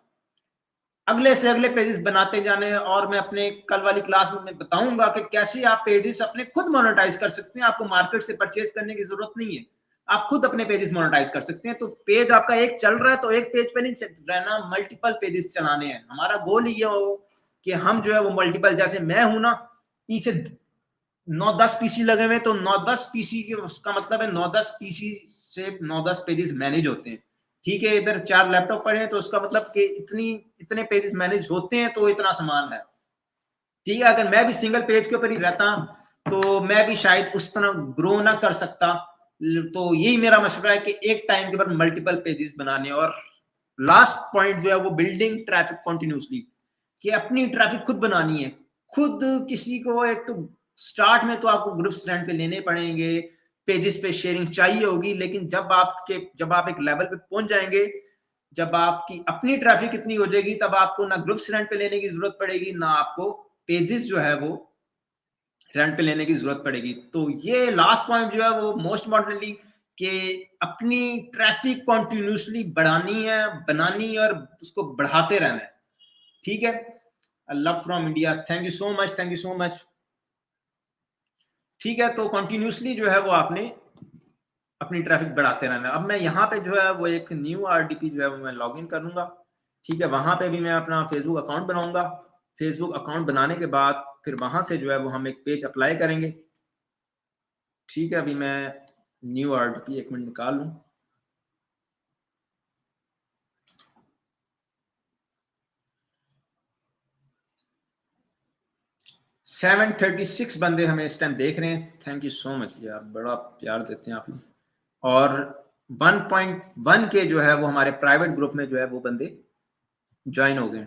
अगले से अगले पेजेस बनाते जाने हैं। और मैं अपने कल वाली क्लास में बताऊंगा कि कैसे आप पेजेस अपने खुद मोनेटाइज कर सकते हैं। आपको मार्केट से परचेज करने की जरूरत नहीं है, आप खुद अपने पेजेस मोनेटाइज कर सकते हैं। तो पेज आपका एक चल रहा है तो एक पेज पे नहीं रहना, मल्टीपल पेजेस चलाने हैं। हमारा गोल ये हो कि हम जो है वो मल्टीपल, जैसे मैं हूं ना, पीछे 9-10 पीसी लगे हुए, तो 9-10 पीसी के उसका मतलब है 9-10 पीसी से 9-10 पेजेस मैनेज होते हैं। ठीक है, इधर 4 लैपटॉप पड़े हैं तो उसका मतलब कि इतने पेजेस मैनेज होते हैं, तो इतना सामान है। ठीक है, अगर मैं भी सिंगल पेज के ऊपर ही रहता तो मैं भी शायद उस तरह ग्रो ना कर सकता। तो यही मेरा मशवरा है कि एक टाइम के ऊपर मल्टीपल पेजेस बनाने। और लास्ट पॉइंट जो है वो बिल्डिंग ट्रैफिक कंटिन्यूसली, कि अपनी ट्रैफिक खुद बनानी है। खुद किसी को, एक तो स्टार्ट में तो आपको ग्रुप्स रेंट पे लेने पड़ेंगे, पेजेस पे शेयरिंग चाहिए होगी, लेकिन जब आप एक लेवल पे पहुंच जाएंगे, जब आपकी अपनी ट्रैफिक इतनी हो जाएगी, तब आपको ना ग्रुप्स रेंट पे लेने की जरूरत पड़ेगी, ना आपको पेजेस जो है वो रेंट पे लेने की जरूरत पड़ेगी। तो ये लास्ट पॉइंट जो है वो मोस्ट इम्पोर्टेंटली, कि अपनी ट्रैफिक कॉन्टिन्यूसली बढ़ानी है, बनानी है और उसको बढ़ाते रहना है। ठीक है, love from India, thank you so much, thank you so much. ठीक है, तो कंटिन्यूसली जो है वो आपने अपनी ट्रैफिक बढ़ाते रहना। अब मैं यहाँ पे जो है वो एक न्यू आरडीपी जो है वो मैं लॉग इन करूंगा। ठीक है, वहां पे भी मैं अपना फेसबुक अकाउंट बनाऊंगा। फेसबुक अकाउंट बनाने के बाद फिर वहां से जो है वो हम एक पेज अप्लाई करेंगे। ठीक है, अभी मैं न्यू आरडीपी 1 मिनट निकाल लूं। सेवन 36 बंदे हमें इस टाइम देख रहे हैं, थैंक यू सो मच यार, बड़ा प्यार देते हैं आप लोग। और 1.1 के जो है वो हमारे प्राइवेट ग्रुप में जो है वो बंदे ज्वाइन हो गए।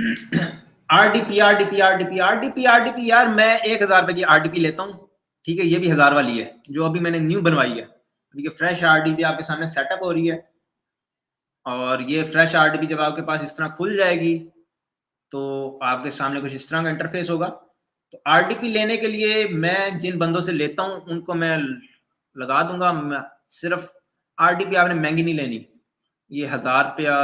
RDP RDP RDP RDP RDP यार, मैं 1000 रुपए की आरडीपी लेता हूँ, ठीक है, ये भी 1000 वाली है जो अभी मैंने न्यू बनवाई है। अभी फ्रेश आरडीपी आपके सामने सेटअप हो रही है, और ये फ्रेश आरडीपी जब आपके पास इस तरह खुल जाएगी तो आपके सामने कुछ इस तरह का इंटरफेस होगा। तो आरडीपी लेने के लिए मैं जिन बंदों से लेता हूँ उनको मैं लगा दूंगा। सिर्फ आरडीपी आपने महंगी नहीं लेनी, ये 1000 रुपया,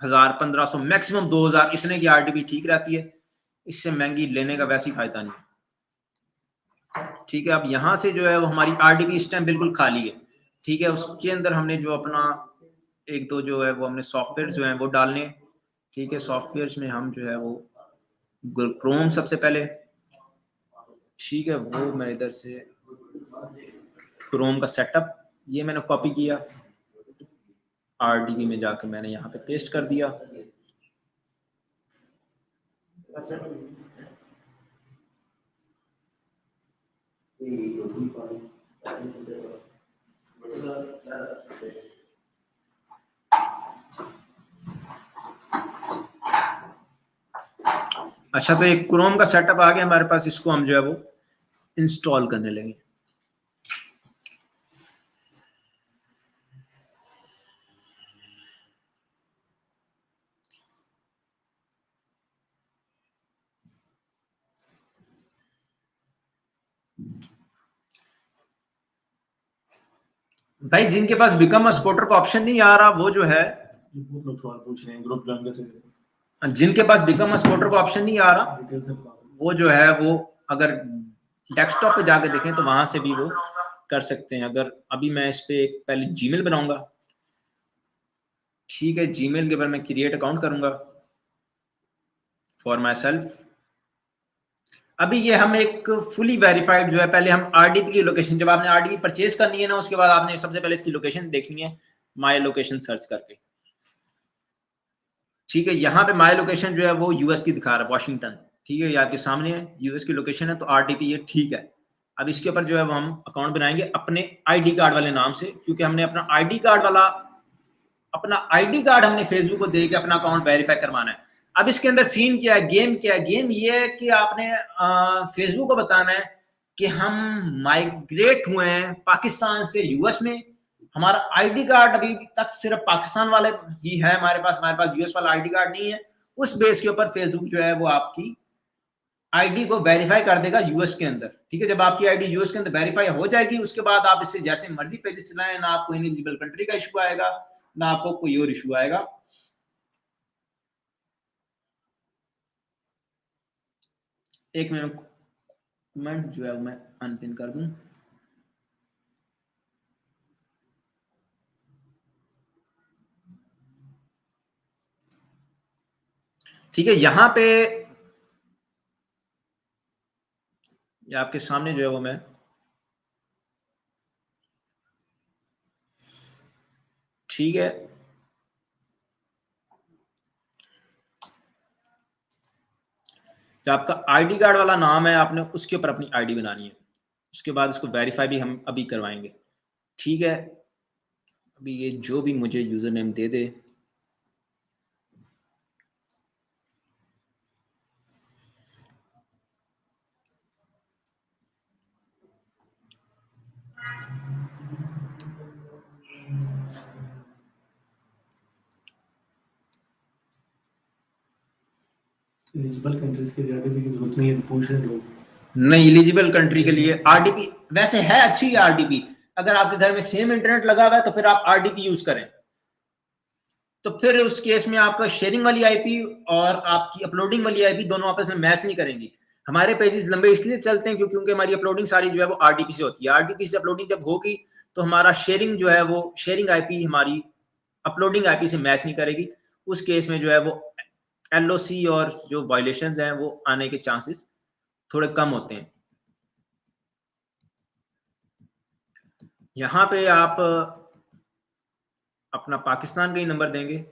1000, 1500, मैक्सिमम 2000, इतने की आरडीपी ठीक रहती है। इससे महंगी लेने का वैसे ही फायदा नहीं। ठीक है, अब यहाँ से जो है वो हमारी आरडीपी इस टाइम बिल्कुल खाली है। ठीक है, उसके अंदर हमने जो अपना एक दो जो है वो हमने सॉफ्टवेयर जो है वो डालने। ठीक है, सॉफ्टवेयर में हम जो है वो क्रोम सबसे पहले, ठीक है, वो मैं इधर से क्रोम का सेटअप ये मैंने कॉपी किया, आरडीबी में जाकर मैंने यहाँ पे पेस्ट कर दिया। अच्छा, तो एक क्रोम का सेटअप आ गया हमारे पास, इसको हम जो है वो इंस्टॉल करने लगे। भाई जिनके पास बिकम अ सपोर्टर का ऑप्शन नहीं आ रहा वो जो है, बहुत लोग सवाल पूछ रहे हैं ग्रुप ज्वाइन कैसे करें। जिनके पास बिकम अ सपोर्टर का ऑप्शन नहीं आ रहा वो जो है वो अगर डेस्कटॉप पे जाके देखें तो वहां से भी वो कर सकते हैं। अगर अभी मैं इस पे एक पहले जीमेल बनाऊंगा, ठीक है, जीमेल के बाद मैं क्रिएट अकाउंट करूंगा फॉर माई सेल्फ। अभी ये हम एक फुली वेरीफाइड जो है, पहले हम आरडीपी की लोकेशन, जब आपने आरडीपी परचेज करनी है ना, उसके बाद आपने सबसे पहले इसकी लोकेशन देखनी है, माई लोकेशन सर्च करके। ठीक है, यहाँ पे माई लोकेशन जो है वो यूएस की दिखा रहा है, वॉशिंगटन। ठीक है, ये आपके सामने है, यूएस की लोकेशन है, तो आरडीपी ये ठीक है। अब इसके ऊपर जो है वो हम अकाउंट बनाएंगे अपने आईडी कार्ड वाले नाम से, क्योंकि हमने अपना आईडी कार्ड हमने फेसबुक को दे के अपना अकाउंट वेरीफाई करवाना है। अब इसके अंदर सीन क्या है, गेम क्या है? गेम ये है कि आपने फेसबुक को बताना है कि हम माइग्रेट हुए हैं पाकिस्तान से यूएस में, हमारा आईडी कार्ड अभी तक सिर्फ पाकिस्तान वाले ही है हमारे पास यूएस वाला आईडी कार्ड नहीं है। उस बेस के ऊपर फेसबुक जो है वो आपकी आईडी को वेरीफाई कर देगा यूएस के अंदर। ठीक है, जब आपकी आईडी यूएस के अंदर वेरीफाई हो जाएगी उसके बाद आप इससे जैसे मर्जी पेजेस चलाएं, ना आपको इनएलिजिबल कंट्री का इशू आएगा, ना आपको कोई और इशू आएगा। एक मिनट, कमेंट जो है मैं अनपिन कर दूं। ठीक है, यहां पे ये आपके सामने जो है वो मैं ठीक है, जो आपका आईडी कार्ड वाला नाम है आपने उसके ऊपर अपनी आईडी बनानी है। उसके बाद इसको वेरीफाई भी हम अभी करवाएंगे। ठीक है, अभी ये जो भी मुझे यूजर नेम दे दे, एलिजिबल कंट्रीज के लिए आरडीपी की जरूरत नहीं है, पूछ रहे लोग। नहीं, एलिजिबल कंट्री के लिए आरडीपी वैसे है, अच्छी है आरडीपी। अगर आपके घर में सेम इंटरनेट लगा हुआ है तो फिर आप आरडीपी यूज करें। तो फिर उस केस में आपका शेयरिंग वाली आईपी और आपकी अपलोडिंग वाली आईपी दोनों आपस में मैच नहीं करेंगी। हमारे पेजेस लंबे इसलिए चलते हैं क्योंकि हमारी अपलोडिंग सारी जो है वो आरडीपी से होती है। आरडीपी से अपलोडिंग जब होगी तो हमारा शेयरिंग जो है वो शेयरिंग आईपी हमारी अपलोडिंग आईपी से मैच नहीं करेगी। उस केस में जो है वो एलओसी और जो वायलेशंस हैं वो आने के चांसेस थोड़े कम होते हैं। यहाँ पे आप अपना पाकिस्तान का ही नंबर देंगे।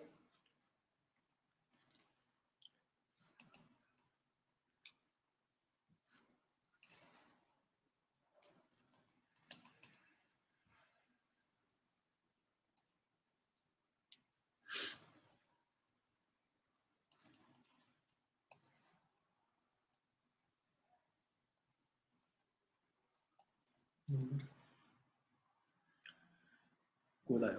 कोड आया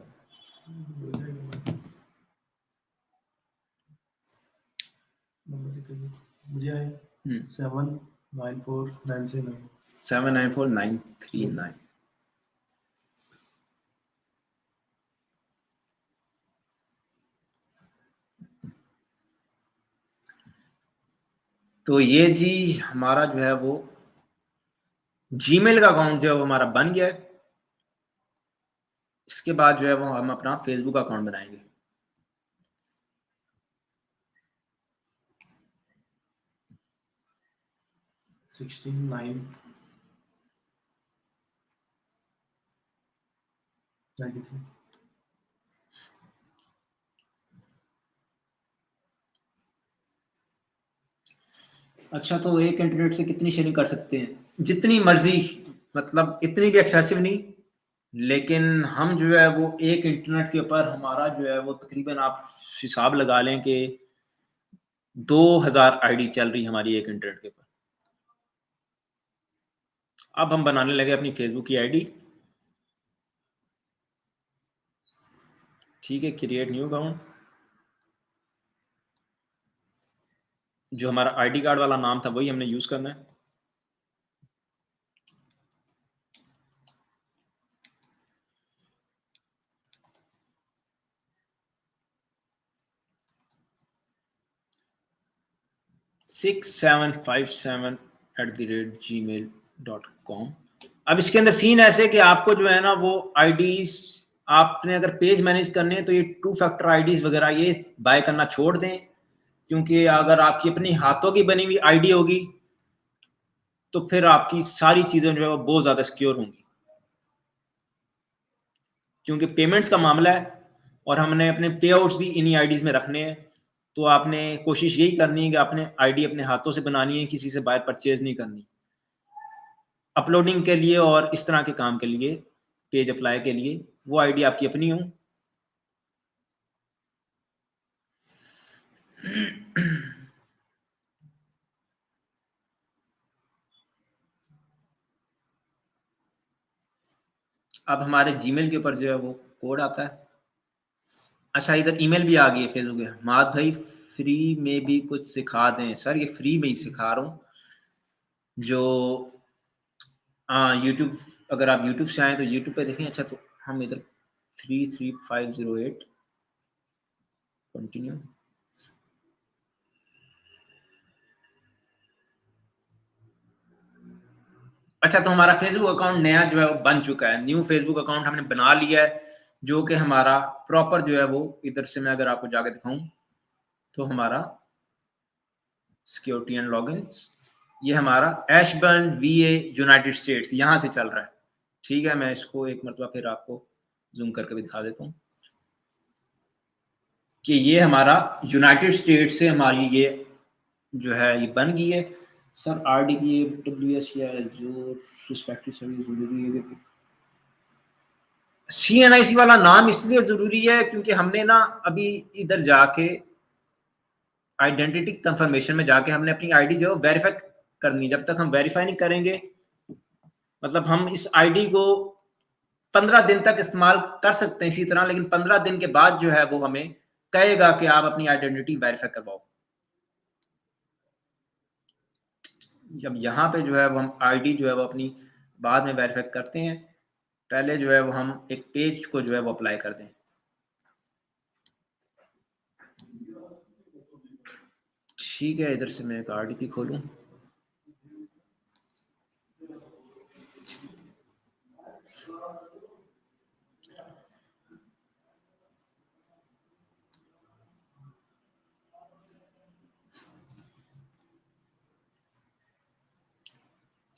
मुझे आए 794,939 794,939। तो ये जी हमारा जो है वो जीमेल का अकाउंट जो है वो हमारा बन गया है। इसके बाद जो है वो हम अपना फेसबुक अकाउंट बनाएंगे। अच्छा, तो एक इंटरनेट से कितनी शेयरिंग कर सकते हैं? जितनी मर्जी, मतलब इतनी भी एक्सेसिव नहीं, लेकिन हम जो है वो एक इंटरनेट के ऊपर हमारा जो है वो तकरीबन आप हिसाब लगा लें कि 2000 आईडी चल रही हमारी एक इंटरनेट के ऊपर। अब हम बनाने लगे अपनी फेसबुक की आईडी। ठीक है, क्रिएट न्यू अकाउंट। जो हमारा आईडी कार्ड वाला नाम था वही हमने यूज करना है। $6757@gmail.com। अब इसके अंदर सीन ऐसे कि आपको जो है ना वो आईडीज, आपने अगर पेज मैनेज करने हैं तो ये 2 फैक्टर आईडीज वगैरह ये बाय करना छोड़ दें, क्योंकि अगर आपकी अपनी हाथों की बनी हुई आईडी होगी तो फिर आपकी सारी चीजें जो है वो बहुत ज्यादा सिक्योर होंगी, क्योंकि पेमेंट्स का मामला है और हमने अपने पे आउट्स भी इन्हीं आईडीज में रखने हैं। तो आपने कोशिश यही करनी है कि आपने आईडी अपने हाथों से बनानी है, किसी से बाय परचेज नहीं करनी। अपलोडिंग के लिए और इस तरह के काम के लिए, पेज अप्लाई के लिए वो आईडी आपकी अपनी हो। अब हमारे जीमेल के ऊपर जो है वो कोड आता है। अच्छा, इधर ईमेल भी आ गई है फेसबुक पे। माद भाई फ्री में भी कुछ सिखा दें। सर ये फ्री में ही सिखा रहा हूँ। जो यूट्यूब, अगर आप यूट्यूब से आए तो यूट्यूब पे देखें। अच्छा, तो हम इधर 33508 कंटिन्यू। अच्छा, तो हमारा फेसबुक अकाउंट नया जो है वो बन चुका है। न्यू फेसबुक अकाउंट हमने बना लिया है, जो कि हमारा प्रॉपर जो है वो इधर से मैं अगर आपको जाके दिखाऊं तो हमारा सिक्योरिटी एंड लॉगिन, ये हमारा एशबर्न वीए यूनाइटेड स्टेट्स यहाँ से चल रहा है। ठीक है, मैं इसको एक मरतबा फिर आपको जूम करके भी दिखा देता हूँ कि ये हमारा यूनाइटेड स्टेट्स से हमारी ये जो है ये बन गई है। सर आरडीपी डब्ल्यूएस या जो रिस्पेक्टिव सर्विस जरूरी है। सीएनआईसी वाला नाम इसलिए जरूरी है क्योंकि हमने ना अभी इधर जाके आइडेंटिटी कंफर्मेशन में जाके हमने अपनी आईडी जो वेरीफाई करनी है। जब तक हम वेरीफाई नहीं करेंगे, मतलब हम इस आईडी को 15 दिन तक इस्तेमाल कर सकते हैं इसी तरह, लेकिन 15 दिन के बाद जो है वो हमें कहेगा कि आप अपनी आइडेंटिटी वेरीफाई करवाओ। जब यहाँ पे जो है वो हम आईडी जो है वो अपनी बाद में वेरीफाई करते हैं, पहले जो है वो हम एक पेज को जो है वो अप्लाई कर दें। ठीक है, इधर से मैं एक आरडीपी खोलूं।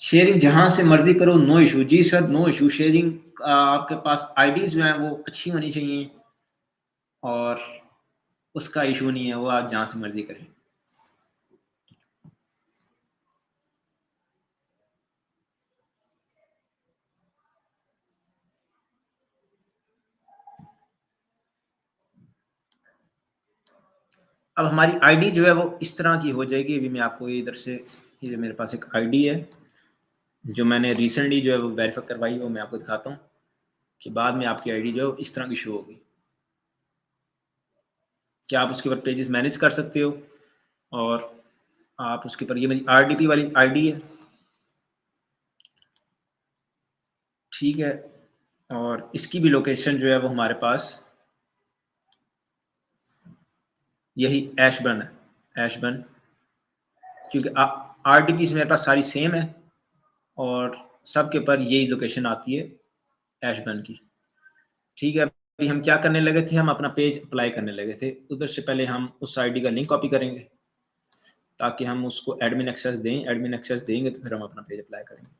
शेयरिंग जहां से मर्जी करो, नो इशू। जी सर, नो इशू। शेयरिंग आपके पास आईडीज जो है वो अच्छी होनी चाहिए और उसका इशू नहीं है, वो आप जहां से मर्जी करें। अब हमारी आईडी जो है वो इस तरह की हो जाएगी। अभी मैं आपको ये इधर से, ये मेरे पास एक आईडी है, जो मैंने रिसेंटली जो है वो वेरीफाई करवाई वो मैं आपको दिखाता हूँ कि बाद में आपकी आईडी जो है इस तरह की शो होगी। क्या आप उसके ऊपर पेजेस मैनेज कर सकते हो और आप उसके ऊपर, ये मेरी RDP वाली आईडी है, ठीक है, और इसकी भी लोकेशन जो है वो हमारे पास यही ऐशबर्न है, ऐशबर्न, क्योंकि RDP से मेरे पास सारी सेम है और सबके ऊपर यही लोकेशन आती है ऐशबर्न की, ठीक है। अभी हम क्या करने लगे थे, हम अपना पेज अप्लाई करने लगे थे। उधर से पहले हम उस आईडी का लिंक कॉपी करेंगे ताकि हम उसको एडमिन एक्सेस दें, एडमिन एक्सेस देंगे तो फिर हम अपना पेज अप्लाई करेंगे।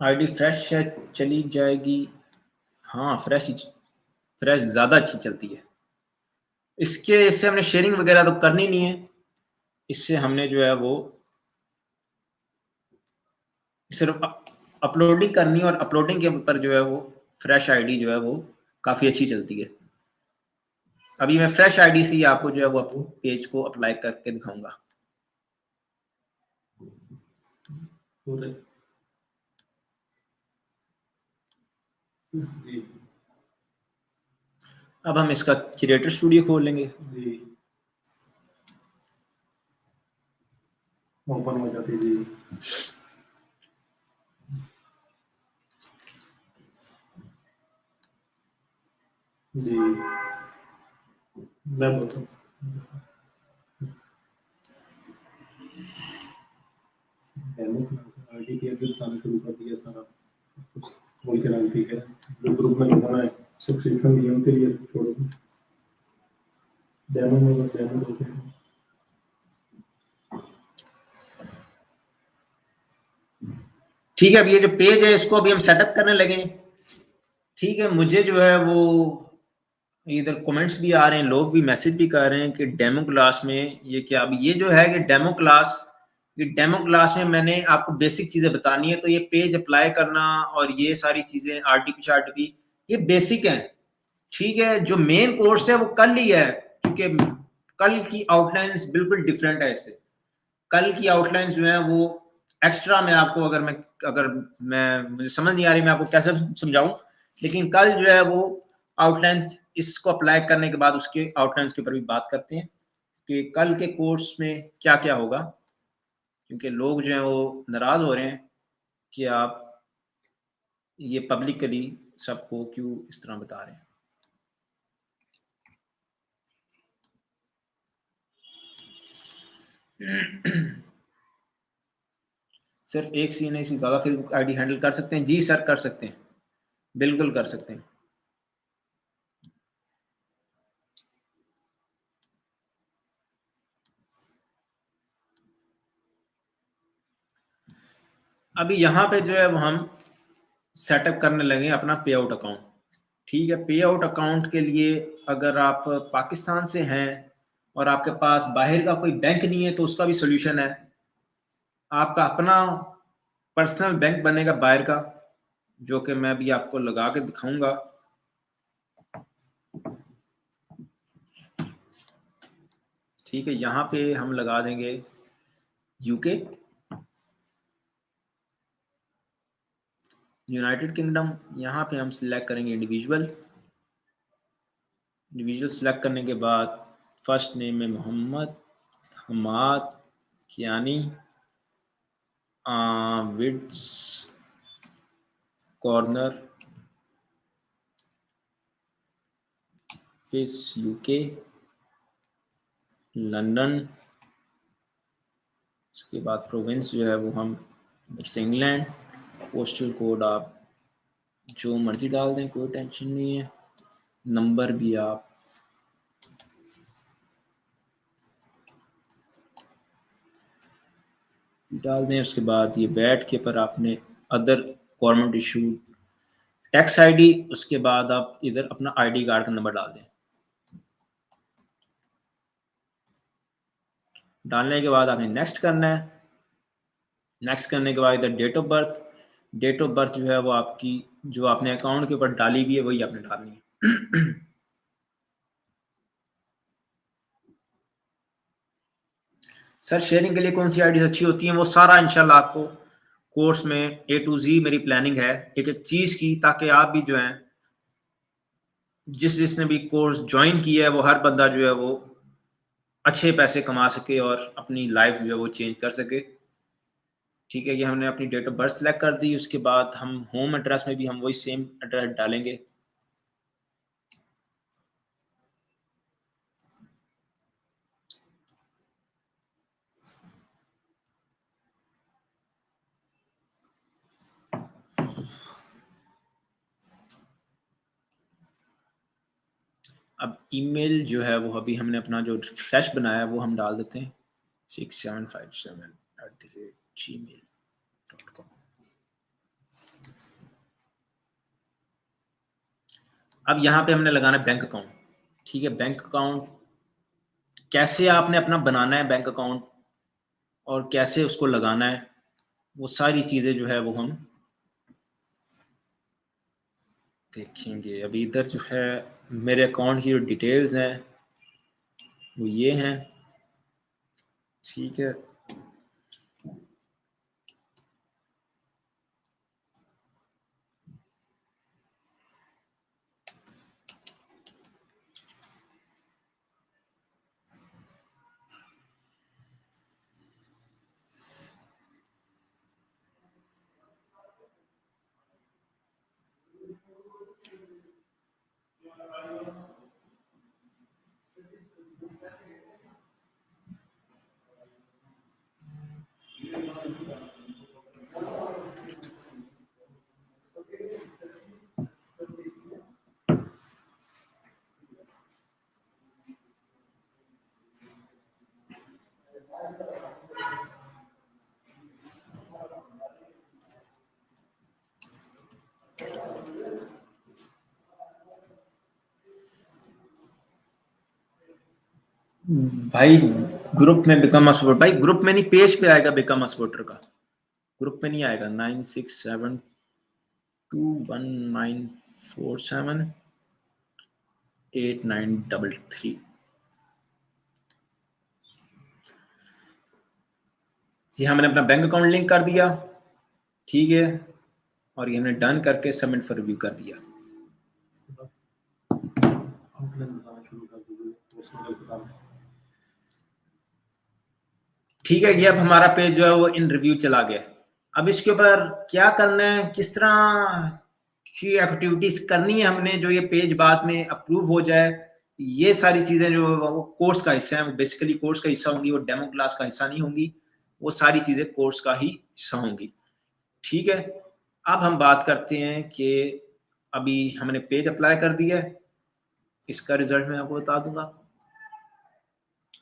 आईडी फ्रेश है, चली जाएगी। हाँ, फ्रेश ज़्यादा अच्छी चलती है। इससे हमने शेयरिंग वगैरह तो करनी नहीं है, इससे हमने जो है वो सिर्फ अपलोडिंग करनी है और अपलोडिंग के ऊपर जो है वो फ्रेश आईडी जो है वो काफ़ी अच्छी चलती है। अभी मैं फ्रेश आईडी से ही आपको जो है वो पेज को अप्लाई करके दिखाऊंगा। जी अब हम इसका क्रिएटर स्टूडियो खोल लेंगे। जी, ओपन हो जाती जी। जी मैं बोलता हूँ आईडी के अंदर ताला शुरू कर दिया सारा कुछ बोल के नाम, ठीक है। जो ग्रुप में लगाना है सब्सक्रिप्शन दिया उनके लिए छोड़ो, डेमो में बस डेमो देते हैं। ठीक है, अब ये जो पेज है इसको अभी हम सेटअप करने लगे, ठीक है। मुझे जो है वो इधर कमेंट्स भी आ रहे हैं, लोग भी मैसेज भी कर रहे हैं कि डेमो क्लास में ये क्या। अभी ये जो है कि डेमो क्लास, ये डेमो क्लास में मैंने आपको बेसिक चीजें बतानी है। तो ये पेज अप्लाई करना और ये सारी चीजें RTP ये बेसिक हैं, ठीक है। जो मेन कोर्स है वो कल ही है, क्योंकि कल की आउटलाइंस बिल्कुल डिफरेंट है इससे। कल की आउटलाइंस जो है वो एक्स्ट्रा में आपको, अगर मैं मुझे समझ नहीं आ रही मैं आपको कैसे समझाऊं, लेकिन कल जो है वो आउटलाइंस इसको अप्लाई करने के बाद उसके आउटलाइंस के ऊपर भी बात करते हैं कि कल के कोर्स में क्या क्या होगा, क्योंकि लोग जो हैं वो नाराज हो रहे हैं कि आप ये पब्लिकली सबको क्यों इस तरह बता रहे हैं। सिर्फ एक सी नहीं, ज़्यादा फेसबुक आईडी हैंडल कर सकते हैं? जी सर, कर सकते हैं, बिल्कुल कर सकते हैं। अभी यहाँ पे जो है वो हम सेटअप करने लगे अपना पे आउट अकाउंट, ठीक है। पे आउट अकाउंट के लिए अगर आप पाकिस्तान से हैं और आपके पास बाहर का कोई बैंक नहीं है तो उसका भी सोल्यूशन है। आपका अपना पर्सनल बैंक बनेगा बाहर का, जो कि मैं अभी आपको लगा के दिखाऊंगा। ठीक है, यहाँ पे हम लगा देंगे यूके, यूनाइटेड किंगडम। यहाँ पे हम सिलेक्ट करेंगे इंडिविजुअल सेलेक्ट करने के बाद फर्स्ट नेम है मोहम्मद हमाद कियानी, विड्स कॉर्नर फेस यूके लंदन। उसके बाद प्रोविंस जो है वो हम इधर से इंग्लैंड। पोस्टल कोड आप जो मर्जी डाल दें, कोई टेंशन नहीं है। नंबर भी आप डाल दें। उसके बाद ये वैट के पर आपने other government issued tax ID, उसके बाद आप इधर अपना आईडी कार्ड का नंबर डाल दें। डालने के बाद आपने नेक्स्ट करना है। नेक्स्ट करने के बाद इधर date of birth, date of birth जो है वो आपकी जो आपने अकाउंट के ऊपर डाली हुई है वही आपने डालनी है। सर शेयरिंग के लिए कौन सी आईडी अच्छी होती है, वो सारा इंशाल्लाह आपको कोर्स में A to Z मेरी प्लानिंग है एक एक चीज की, ताकि आप भी जो है जिसने भी कोर्स ज्वाइन किया है वो हर बंदा जो है वो अच्छे पैसे कमा सके और अपनी लाइफ जो है वो चेंज कर सके। ठीक है, ये हमने अपनी डेट ऑफ बर्थ सेलेक्ट कर दी। उसके बाद हम होम एड्रेस में भी हम वही सेम एड्रेस डालेंगे। अब ईमेल जो है वो अभी हमने अपना जो फ्रेश बनाया है वो हम डाल देते हैं 6757@gmail.com। अब यहाँ पे हमने लगाना है बैंक अकाउंट। ठीक है, बैंक अकाउंट कैसे आपने अपना बनाना है बैंक अकाउंट और कैसे उसको लगाना है, वो सारी चीज़ें जो है वो हम देखेंगे। अभी इधर जो है मेरे अकाउंट की जो डिटेल्स हैं वो ये हैं। ठीक है, भाई ग्रुप में बिकम अ सपोर्टर, भाई ग्रुप में नहीं पेज पे आएगा बिकम अ सपोर्टर का, ग्रुप में नहीं आएगा। 967219478933। ये हमने अपना बैंक अकाउंट लिंक कर दिया। ठीक है, और ये हमने डन करके सबमिट फॉर रिव्यू कर दिया। आउटलाइन बताना शुरू कर दीजिए तो उसमें बताना। ठीक है, ये अब हमारा पेज जो है वो इन रिव्यू चला गया। अब इसके ऊपर क्या करना है, किस तरह की एक्टिविटीज करनी है हमने जो ये पेज बाद में अप्रूव हो जाए, ये सारी चीजें जो वो कोर्स का हिस्सा है, वो बेसिकली कोर्स का हिस्सा होंगी, वो डेमो क्लास का हिस्सा नहीं होंगी। वो सारी चीजें कोर्स का ही हिस्सा होंगी। ठीक है, अब हम बात करते हैं कि अभी हमने पेज अप्लाई कर दिया है, इसका रिजल्ट मैं आपको बता दूंगा।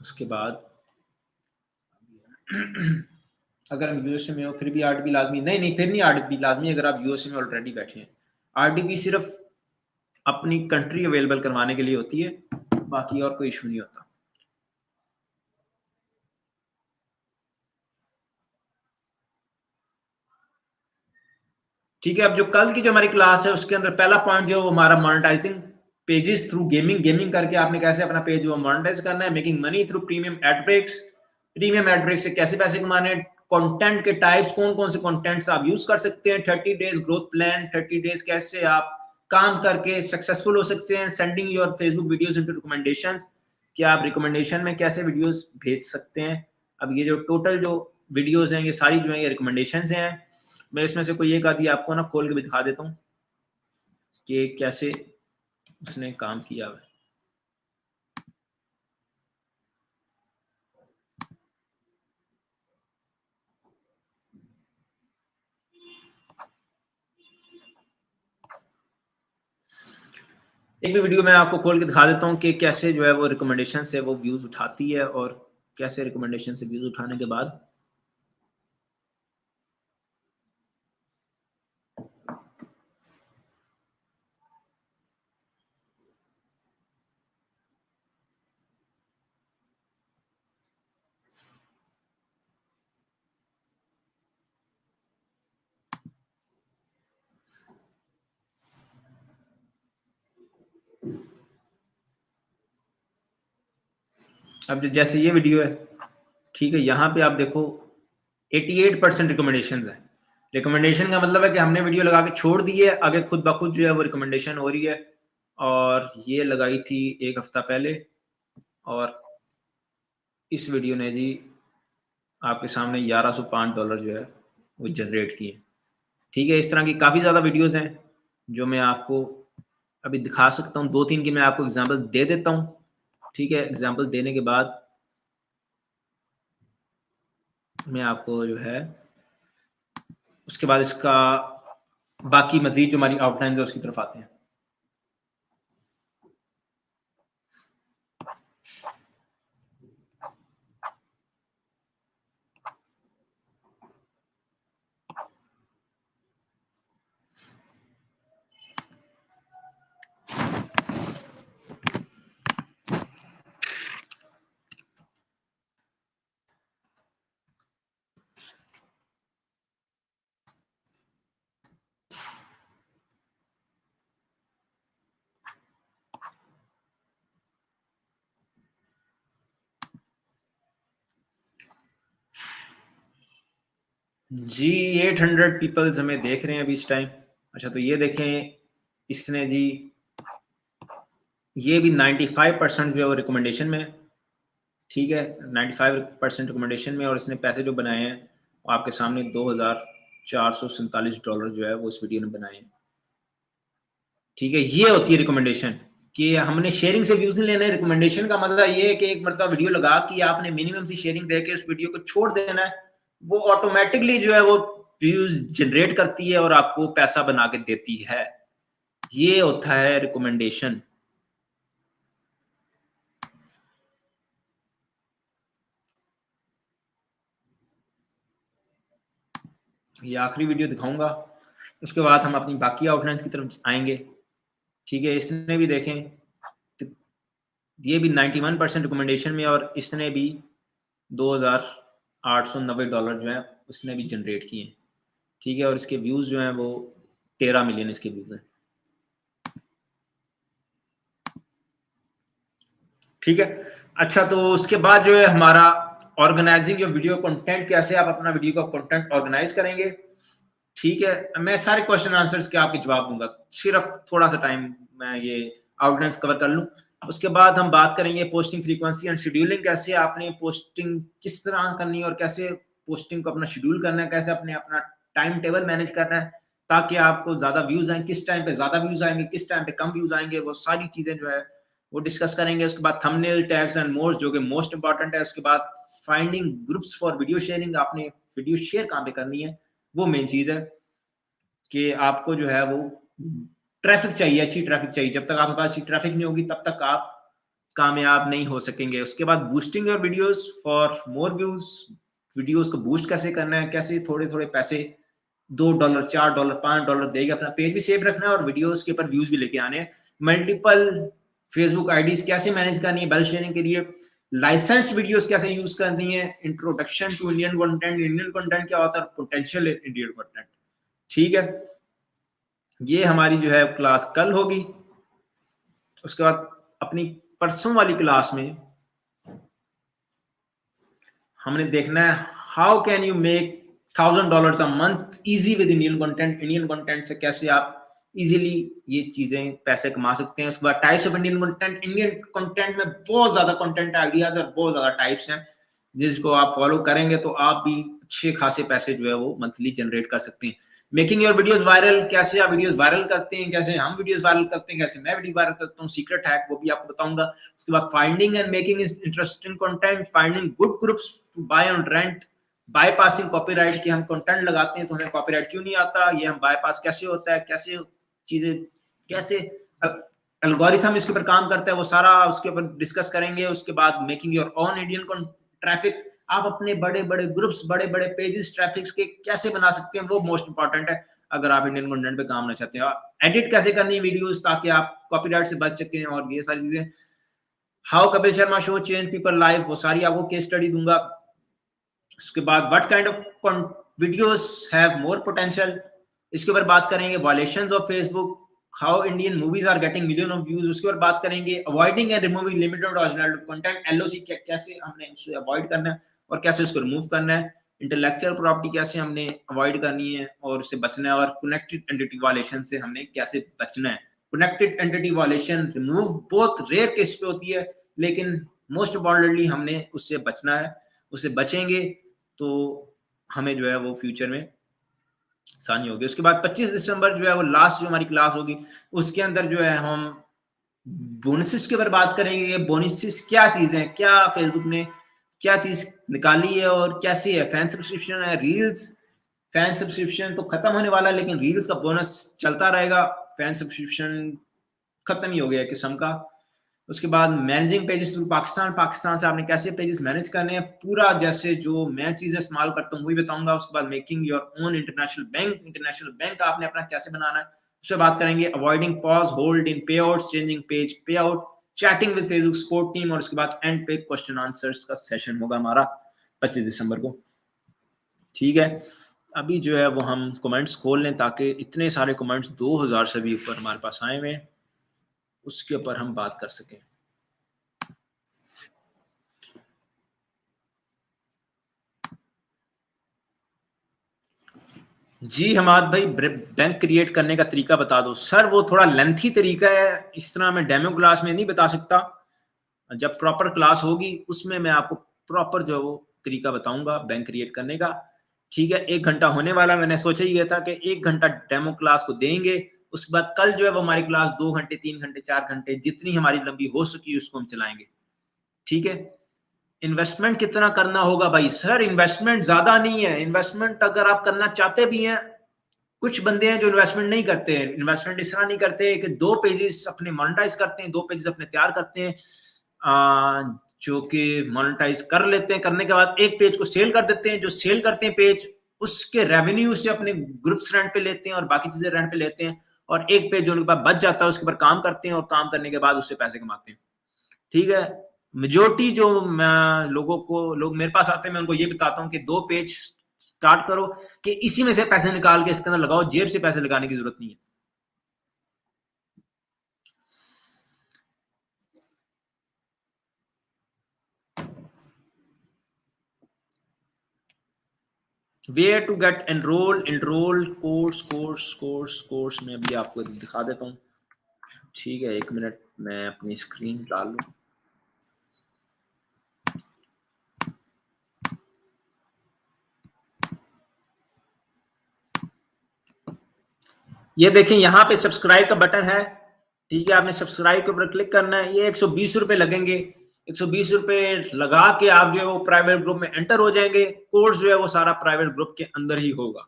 उसके बाद अगर हम यूएसए में हो फिर भी आरडीबी लाजमी नहीं, फिर नहीं आरडीबी लाजमी अगर आप यूएसए में ऑलरेडी बैठे हैं। आरडीबी सिर्फ अपनी कंट्री अवेलेबल करवाने के लिए होती है, बाकी और कोई इशू नहीं होता। ठीक है, अब जो कल की जो हमारी क्लास है उसके अंदर पहला पॉइंट जो हमारा मोनेटाइजिंग पेजेस थ्रू गेमिंग करके आपने कैसे अपना पेज जो मोनेटाइज करना है, making money through premium ad breaks. Premium ad break से कैसे पैसे कमाने हैं, कंटेंट के टाइप्स कौन कौन से कंटेंट्स आप यूज कर सकते हैं, 30 डेज ग्रोथ प्लान, 30 डेज कैसे आप काम करके सक्सेसफुल हो सकते हैं, sending your Facebook videos into recommendations, कि आप रिकमेंडेशन में कैसे वीडियोस भेज सकते हैं। अब ये जो टोटल जो वीडियोस हैं ये सारी जो है ये रिकमेंडेशंस हैं। मैं इसमें से कोई एक आदि आपको ना खोल के भी दिखा देता हूँ कि कैसे उसने काम किया है। एक भी वीडियो मैं आपको खोल के दिखा देता हूँ कि कैसे जो है वो रिकमेंडेशन से वो व्यूज उठाती है और कैसे रिकमेंडेशन से व्यूज उठाने के बाद अब जैसे ये वीडियो है, ठीक है, यहाँ पे आप देखो 88% रिकमेंडेशन है। रिकमेंडेशन का मतलब है कि हमने वीडियो लगा के छोड़ दी है, आगे खुद ब खुद जो है वो रिकमेंडेशन हो रही है। और ये लगाई थी 1 हफ्ता पहले, और इस वीडियो ने जी आपके सामने $1105 जो है वो जनरेट किए। ठीक है, इस तरह की काफ़ी ज़्यादा वीडियोज़ हैं जो मैं आपको अभी दिखा सकता हूँ। 2-3 की मैं आपको एग्जांपल दे देता हूँ। ठीक है, एग्जांपल देने के बाद मैं आपको जो है उसके बाद इसका बाकी मज़ीद जो हमारी आउटलाइन है उसकी तरफ आते हैं। जी 800 पीपल्स हमें देख रहे हैं अभी इस टाइम। अच्छा, तो ये देखें, इसने जी ये भी 95% जो है वो रिकमेंडेशन में है। ठीक है, 95% रिकमेंडेशन में, और इसने पैसे जो बनाए हैं वो आपके सामने $2,447 जो है वो इस वीडियो ने बनाए हैं। ठीक है, ये होती है रिकमेंडेशन कि हमने शेयरिंग से व्यूज नहीं लेने। रिकमेंडेशन का मतलब ये है कि एक मरतबा वीडियो लगा कि आपने मिनिमम सी शेयरिंग देके उस वीडियो को छोड़ देना है, वो ऑटोमेटिकली जो है वो व्यूज जनरेट करती है और आपको पैसा बना के देती है। ये होता है रिकमेंडेशन। ये आखिरी वीडियो दिखाऊंगा, उसके बाद हम अपनी बाकी आउटलाइंस की तरफ आएंगे। ठीक है, इसने भी देखें, ये भी 91% रिकमेंडेशन में, और इसने भी $2,890 जो है उसने भी जनरेट किए हैं। ठीक है, और इसके व्यूज जो हैं वो 13 मिलियन इसके व्यूज हैं। ठीक है, अच्छा, तो उसके बाद जो है हमारा ऑर्गेनाइजिंग योर वीडियो कंटेंट, कैसे आप अपना वीडियो का कंटेंट ऑर्गेनाइज करेंगे। ठीक है, मैं सारे क्वेश्चन आंसर्स के आपके जवाब दूंगा, सिर्फ थोड़ा सा टाइम मैं ये आउटलाइंस कवर कर लूं। उसके बाद हम बात करेंगे पोस्टिंग फ्रीक्वेंसी एंड शेड्यूलिंग, कैसे आपने पोस्टिंग किस तरह करनी है और कैसे पोस्टिंग को अपना शेड्यूल करना है, कैसे अपने अपना टाइम टेबल मैनेज करना है ताकि आपको ज्यादा व्यूज आए, किस टाइम पे ज्यादा व्यूज आएंगे, किस टाइम पे कम व्यूज आएंगे, वो सारी चीजें जो है वो डिस्कस करेंगे। उसके बाद थंबनेल, टैग्स एंड मोर्स जो कि मोस्ट इंपॉर्टेंट है। उसके बाद finding groups for video sharing, आपने वीडियो शेयर कहाँ पे करनी है, वो मेन चीज है कि आपको जो है वो ट्रैफिक चाहिए, अच्छी ट्रैफिक चाहिए। जब तक आपके पास अच्छी ट्रैफिक नहीं होगी तब तक आप कामयाब नहीं हो सकेंगे। उसके बाद boosting your videos for more views, videos को बूस्ट कैसे करना है, कैसे थोड़े थोड़े पैसे $2, $4, $5 देके अपना पेज भी सेफ रखना है और वीडियोस के ऊपर व्यूज भी लेके आने हैं। मल्टीपल फेसबुक आईडीज कैसे मैनेज करनी है बल्क शेयरिंग के लिए, लाइसेंस्ड वीडियोस कैसे यूज करनी है, introduction to Indian content, Indian content क्या होता है, पोटेंशियल इंडियन कंटेंट। ठीक है, ये हमारी जो है क्लास कल होगी। उसके बाद अपनी परसों वाली क्लास में हमने देखना है how can you make $1,000 a month easy with Indian content. Indian content से कैसे आप इजीली ये चीजें पैसे कमा सकते हैं। उसके बाद types of Indian content, Indian content में बहुत ज्यादा कंटेंट आइडियाज और बहुत ज्यादा टाइप्स हैं जिसको आप फॉलो करेंगे तो आप भी अच्छे खासे पैसे जो है वो मंथली जनरेट कर सकते हैं। मेकिंग योर वीडियोस वायरल, कैसे आप वीडियोस वायरल करते हैं, कैसे हम वीडियोस वायरल करते हैं, कैसे मैं वीडियो वायरल करता हूँ, सीक्रेट हैक वो भी आपको बताऊंगा। उसके बाद finding and making interesting content, finding good groups to buy on rent, bypassing copyright कि हम कंटेंट लगाते हैं तो हमें कॉपीराइट क्यों नहीं आता, ये हम बाईपास कैसे होता है, कैसे चीजें, कैसे एल्गोरिथम इसके ऊपर काम करता है, वो सारा उसके ऊपर डिस्कस करेंगे। उसके बाद making your own Indian traffic, आप अपने बड़े बड़े ग्रुप्स, बड़े बड़े पेजेस ट्रैफिक के कैसे बना सकते हैं, वो मोस्ट इंपॉर्टेंट है अगर आप इंडियन कंटेंट पे काम करना चाहते हैं। एडिट कैसे करनी है वीडियोस ताकि आप कॉपीराइट से बच सकें, और ये सारी चीजें। How Kapil Sharma show change people life, वो सारी आपको केस स्टडी दूंगा। उसके बाद what kind of videos have more potential, इसके ऊपर बात करेंगे। Violations of Facebook, how Indian movies are getting million of views, उसके बाद बात करेंगे avoiding and removing limited original content, LOC कैसे हमने उससे अवॉइड करना है और कैसे उसको रिमूव करना है, इंटेलेक्चुअल प्रॉपर्टी कैसे हमने अवॉइड करनी है और उससे बचना है, और कनेक्टेड एंटिटी वायलेशन से हमने कैसे बचना है। कनेक्टेड एंटिटी वायलेशन रिमूव बहुत रेयर केस पे होती है, लेकिन मोस्ट इम्पॉर्टेंटली हमने उससे बचना है, उससे बचेंगे तो हमें जो है वो फ्यूचर में आसानी होगी। उसके बाद 25 दिसंबर जो है वो लास्ट जो हमारी क्लास होगी, उसके अंदर जो है हम बोनसेस के बारे में बात करेंगे। बोनसेस क्या चीज है, क्या फेसबुक ने क्या चीज निकाली है और कैसे है। फैन सब्सक्रिप्शन है, रील्स, फैन सब्सक्रिप्शन तो खत्म होने वाला है, लेकिन रील्स का बोनस चलता रहेगा। फैन सब्सक्रिप्शन खत्म ही हो गया किस्म का। उसके बाद managing pages through Pakistan, Pakistan से आपने कैसे पेजेस मैनेज करने हैं पूरा, जैसे जो मैं चीजें इस्तेमाल करता हूँ वही बताऊंगा। उसके बाद making your own international bank, international bank आपने अपना कैसे बनाना है उस पर बात करेंगे। अवॉइडिंग पॉज होल्ड इन पे आउट, चेंजिंग पेज पे out, chatting with Facebook support team, और उसके बाद एंड पे क्वेश्चन आंसर्स का सेशन होगा हमारा 25 दिसंबर को। ठीक है, अभी जो है वो हम कमेंट्स खोल लें ताकि इतने सारे कमेंट्स 2000 से भी ऊपर हमारे पास आए हुए, उसके ऊपर हम बात कर सकें। जी हमाद भाई, बैंक क्रिएट करने का तरीका बता दो। सर वो थोड़ा लेंथी तरीका है, इस तरह मैं डेमो क्लास में नहीं बता सकता। जब प्रॉपर क्लास होगी उसमें मैं आपको प्रॉपर जो है वो तरीका बताऊंगा बैंक क्रिएट करने का। ठीक है, 1 घंटा होने वाला, मैंने सोचा ये था कि 1 घंटा डेमो क्लास को देंगे, उसके बाद कल जो है वो हमारी क्लास 2 घंटे 3 घंटे 4 घंटे जितनी हमारी लंबी हो सकी उसको हम चलाएंगे। ठीक है, इन्वेस्टमेंट कितना करना होगा भाई? सर इन्वेस्टमेंट ज्यादा नहीं है। इन्वेस्टमेंट अगर आप करना चाहते भी हैं, कुछ बंदे हैं जो इन्वेस्टमेंट नहीं करते हैं। इन्वेस्टमेंट इस तरह नहीं करते कि 2 पेजेस अपने मोनेटाइज करते हैं, 2 पेजेस अपने तैयार करते हैं, जो कि मोनेटाइज कर लेते हैं, करने के बाद एक पेज को सेल कर देते हैं। जो सेल करते हैं पेज, उसके रेवेन्यू से अपने ग्रुप्स रेंट पे लेते हैं और बाकी चीजें रेंट पे लेते हैं, और एक पेज जो उनके पास बच जाता है उसके ऊपर काम करते हैं और काम करने के बाद उससे पैसे कमाते हैं। ठीक है, मेजोरिटी जो लोग मेरे पास आते हैं, मैं उनको ये बताता हूँ कि 2 पेज स्टार्ट करो कि इसी में से पैसे निकाल के इसके अंदर लगाओ, जेब से पैसे लगाने की जरूरत नहीं है। Where to get enrol course में भी आपको दिखा देता हूँ। ठीक है, 1 मिनट मैं अपनी स्क्रीन डाल लूँ। ये देखें, यहाँ पे सब्सक्राइब का बटन है। ठीक है, आपने सब्सक्राइब के ऊपर क्लिक करना है। ये 120 रुपए लगेंगे। 120 रुपए लगा के आप जो है वो प्राइवेट ग्रुप में एंटर हो जाएंगे। कोर्स जो है वो सारा प्राइवेट ग्रुप के अंदर ही होगा।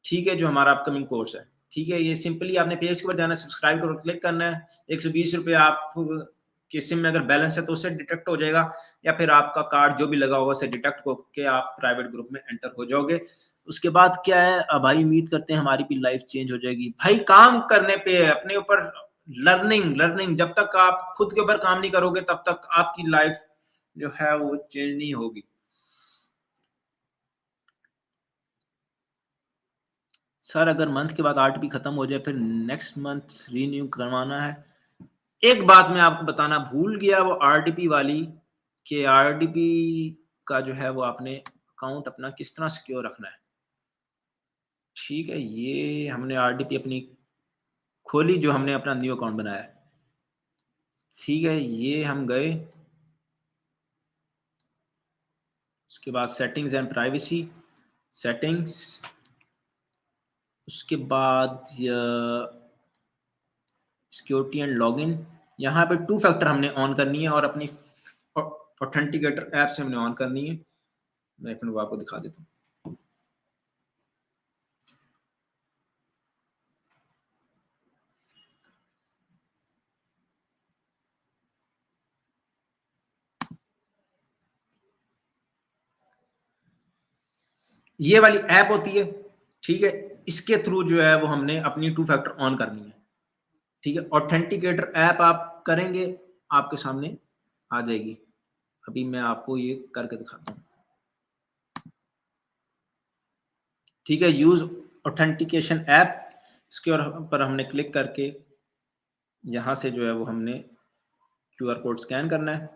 ठीक है, जो हमारा अपकमिंग कोर्स है। ठीक है, ये सिंपली आपने पेज के ऊपर जाना है, सब्सक्राइब के ऊपर क्लिक करना है। 120 रुपए आप के सिम में अगर बैलेंस है तो उससे डिटेक्ट हो जाएगा, या फिर आपका कार्ड जो भी लगा होगा उससे डिटेक्ट होकर आप प्राइवेट ग्रुप में एंटर हो जाओगे। उसके बाद क्या है भाई, उम्मीद करते हैं हमारी भी लाइफ चेंज हो जाएगी। भाई काम करने पे अपने ऊपर लर्निंग, जब तक आप खुद के ऊपर काम नहीं करोगे तब तक आपकी लाइफ जो है वो चेंज नहीं होगी। सर अगर मंथ के बाद आरटीपी खत्म हो जाए फिर नेक्स्ट मंथ रीन्यू करवाना है। एक बात मैं आपको बताना भूल गया, वो आरटीपी वाली, कि आरटीपी का जो है वो आपने अकाउंट अपना किस तरह सिक्योर रखना है। ठीक है, ये हमने आरटीपी अपनी खोली, जो हमने अपना न्यू अकाउंट बनाया है। ठीक है, ये हम गए, उसके बाद सेटिंग्स एंड प्राइवेसी, सेटिंग्स, उसके बाद सिक्योरिटी एंड लॉगिन। यहाँ पे 2 फैक्टर हमने ऑन करनी है और अपनी ऑथेंटिकेटर ऐप से हमने ऑन करनी है। मैं एक मिनट आपको दिखा देता हूँ। ये वाली ऐप होती है। ठीक है, इसके थ्रू जो है वो हमने अपनी 2 फैक्टर ऑन करनी है। ठीक है, ऑथेंटिकेटर ऐप आप करेंगे, आपके सामने आ जाएगी। अभी मैं आपको ये करके दिखाता हूँ। ठीक है, यूज ऑथेंटिकेशन ऐप, इसके ऊपर हमने क्लिक करके यहाँ से जो है वो हमने QR कोड स्कैन करना है।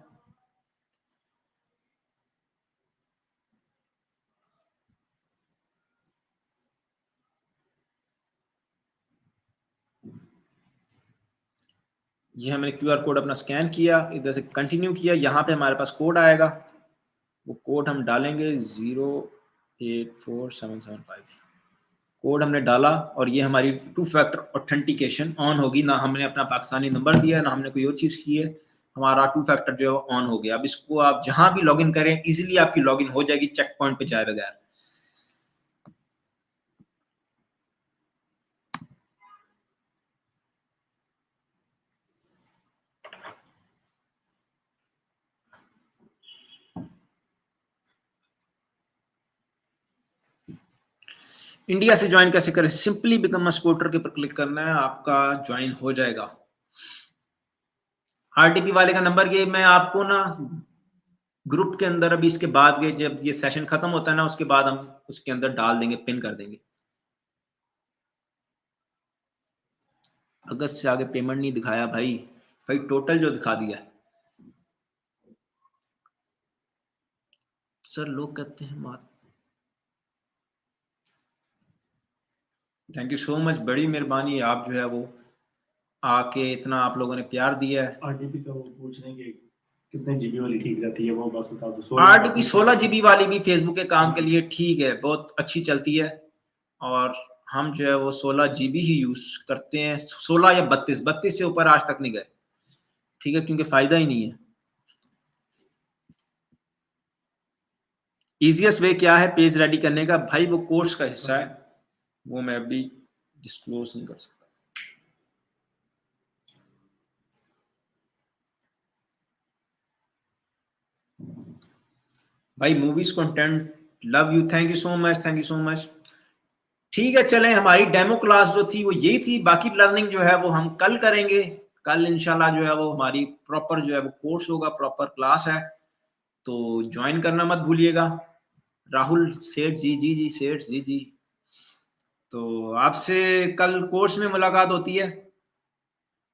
ये हमने QR कोड अपना स्कैन किया, इधर से कंटिन्यू किया, यहाँ पे हमारे पास कोड आएगा, वो कोड हम डालेंगे 084775। कोड हमने डाला और ये हमारी 2 फैक्टर ऑथेंटिकेशन ऑन होगी। ना हमने अपना पाकिस्तानी नंबर दिया, ना हमने कोई और चीज़ की है, हमारा 2 फैक्टर जो है वो ऑन हो गया। अब इसको आप जहाँ भी लॉगिन करें इजीली आपकी लॉगिन हो जाएगी चेक पॉइंट पे जाए बगैर। इंडिया से ज्वाइन कैसे करें? सिंपली बिकम अ सपोर्टर के ऊपर क्लिक करना है, आपका ज्वाइन हो जाएगा। RTP वाले का नंबर ये मैं आपको ना ग्रुप के अंदर अभी इसके बाद के जब ये सेशन खत्म होता है ना उसके बाद हम उसके अंदर डाल देंगे, पिन कर देंगे। अगस्त से आगे पेमेंट नहीं दिखाया भाई टोटल जो दिखा दिया। सर लोग कहते हैं बात। थैंक यू सो मच, बड़ी मेहरबानी, आप जो है वो आके इतना आप लोगों ने प्यार दिया है। RTP का वो पूछ रहे हैं कि कितने GB वाली ठीक रहती है, वो बस बता दो। RTP 16 GB वाली भी फेसबुक के काम के लिए ठीक है, बहुत अच्छी चलती है और हम जो है वो 16 GB ही यूज करते हैं, 16 या 32 से ऊपर आज तक नहीं गए, ठीक है, क्योंकि फायदा ही नहीं है। इजीएस्ट वे क्या है पेज रेडी करने का? भाई वो कोर्स का हिस्सा है, वो मैं अभी डिस्क्लोज नहीं कर सकता। भाई movies content, love you, thank you so much, thank you so much. ठीक है, चलें, हमारी डेमो क्लास जो थी वो यही थी, बाकी लर्निंग जो है वो हम कल करेंगे। कल इंशाल्लाह जो है वो हमारी प्रॉपर जो है वो कोर्स होगा, प्रॉपर क्लास है, तो ज्वाइन करना मत भूलिएगा। राहुल सेठ जी, जी जी सेठ जी जी, तो आपसे कल कोर्स में मुलाकात होती है,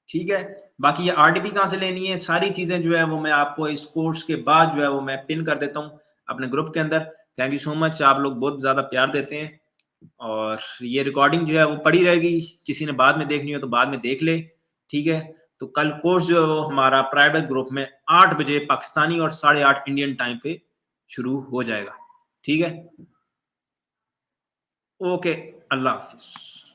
ठीक है। बाकी ये RTP कहाँ से लेनी है, सारी चीजें जो है वो मैं आपको इस कोर्स के बाद जो है वो मैं पिन कर देता हूँ अपने ग्रुप के अंदर। थैंक यू सो मच, आप लोग बहुत ज्यादा प्यार देते हैं और ये रिकॉर्डिंग जो है वो पड़ी रहेगी, किसी ने बाद में देखनी हो तो बाद में देख ले, ठीक है। तो कल कोर्स जो है वो हमारा प्राइवेट ग्रुप में 8 बजे पाकिस्तानी और 8:30 इंडियन टाइम पे शुरू हो जाएगा, ठीक है। ओके, अल्लाह हाफिज।